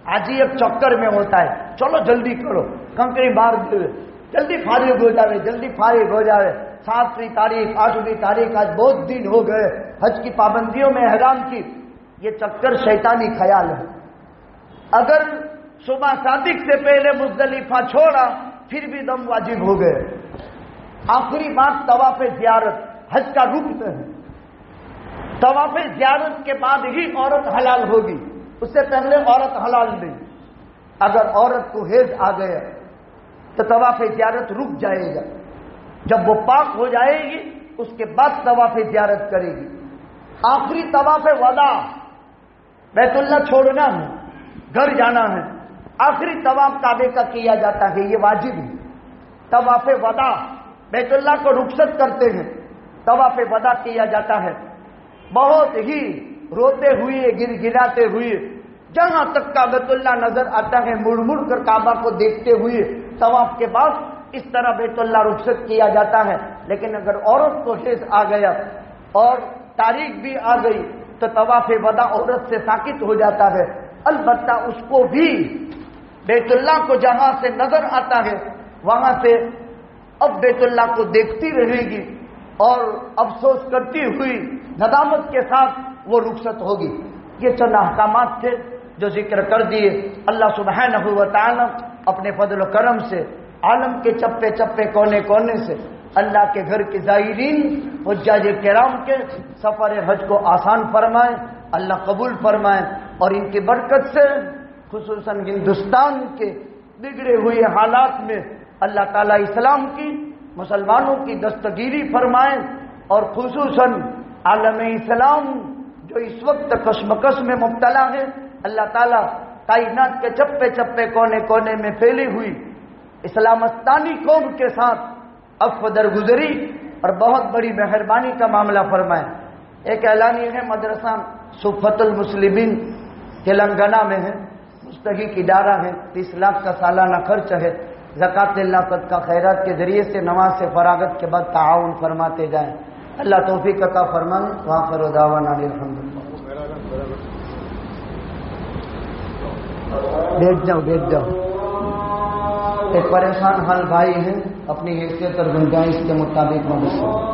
حاجی اب چکر میں ہوتا ہے، چلو جلدی کرو، کنکری مار دے، جلدی فارغ ہو جاوے، جلدی فارغ ہو جاوے۔ 7ویں تاریخ، 8ویں تاریخ، آج بہت دن ہو گئے حج کی پابندیوں میں احرام کی، یہ چکر شیطانی خیال ہے۔ اگر صبح صادق سے پہلے مزدلفہ چھوڑا پھر بھی دم واجب ہو گئے۔ آخری بات طواف زیارت، حج کا رکن ہے، طواف زیارت کے بعد ہی عورت حلال ہوگی، اس سے پہلے عورت حلال نہیں۔ اگر عورت کو حیض آ گیا تو طواف زیارت رک جائے گا، جب وہ پاک ہو جائے گی اس کے بعد طواف زیارت کرے گی۔ آخری طواف وداع، بیت اللہ چھوڑنا ہے، گھر جانا ہے، آخری طواف کعبے کا کیا جاتا ہے، یہ واجب ہے۔ طواف وداع، بیت اللہ کو رخصت کرتے ہیں، طواف وداع کیا جاتا ہے، بہت ہی روتے ہوئے، گر گراتے ہوئے، جہاں تک کعبۃ اللہ نظر آتا ہے مڑ مڑ کر کعبہ کو دیکھتے ہوئے طواف کے بعد اس طرح بیت اللہ رخصت کیا جاتا ہے۔ لیکن اگر عورت کو حیض آ گیا اور تاریخ بھی آ گئی تو طواف وداع عورت سے ساقط ہو جاتا ہے، البتہ اس کو بھی بیت اللہ کو جہاں سے نظر آتا ہے وہاں سے اب بیت اللہ کو دیکھتی رہے گی اور افسوس کرتی ہوئی ندامت کے ساتھ وہ رخصت ہوگی۔ یہ چند احکامات تھے جو ذکر کر دیے، اللہ سبحانہ و تعالی اپنے فضل و کرم سے عالم کے چپے چپے کونے کونے سے اللہ کے گھر کے زائرین حجاج کرام کے سفر حج کو آسان فرمائے، اللہ قبول فرمائے، اور ان کی برکت سے خصوصاً ہندوستان کے بگڑے ہوئے حالات میں اللہ تعالیٰ اسلام کی، مسلمانوں کی دستگیری فرمائے، اور خصوصاً عالم اسلام جو اس وقت کشمکش میں مبتلا ہے، اللہ تعالیٰ کائنات کے چپے چپے کونے کونے میں پھیلی ہوئی اسلامستانی قوم کے ساتھ عفو درگزری اور بہت بڑی مہربانی کا معاملہ فرمائے۔ ایک اعلانیہ ہے، مدرسہ صفت المسلمین تلنگانہ میں ہے، مستحق ادارہ ہے، 30 لاکھ کا سالانہ خرچ ہے، زکوٰۃ اللہ صدقہ خیرات کے ذریعے سے نماز سے فراغت کے بعد تعاون فرماتے جائیں، اللہ توفیق عطا فرمائے۔ وآخر دعوانا الحمدللہ۔ بیٹھ جاؤ۔ ایک پریشان حال بھائی ہیں، اپنی حیثیت اور گنجائش کے مطابق مدد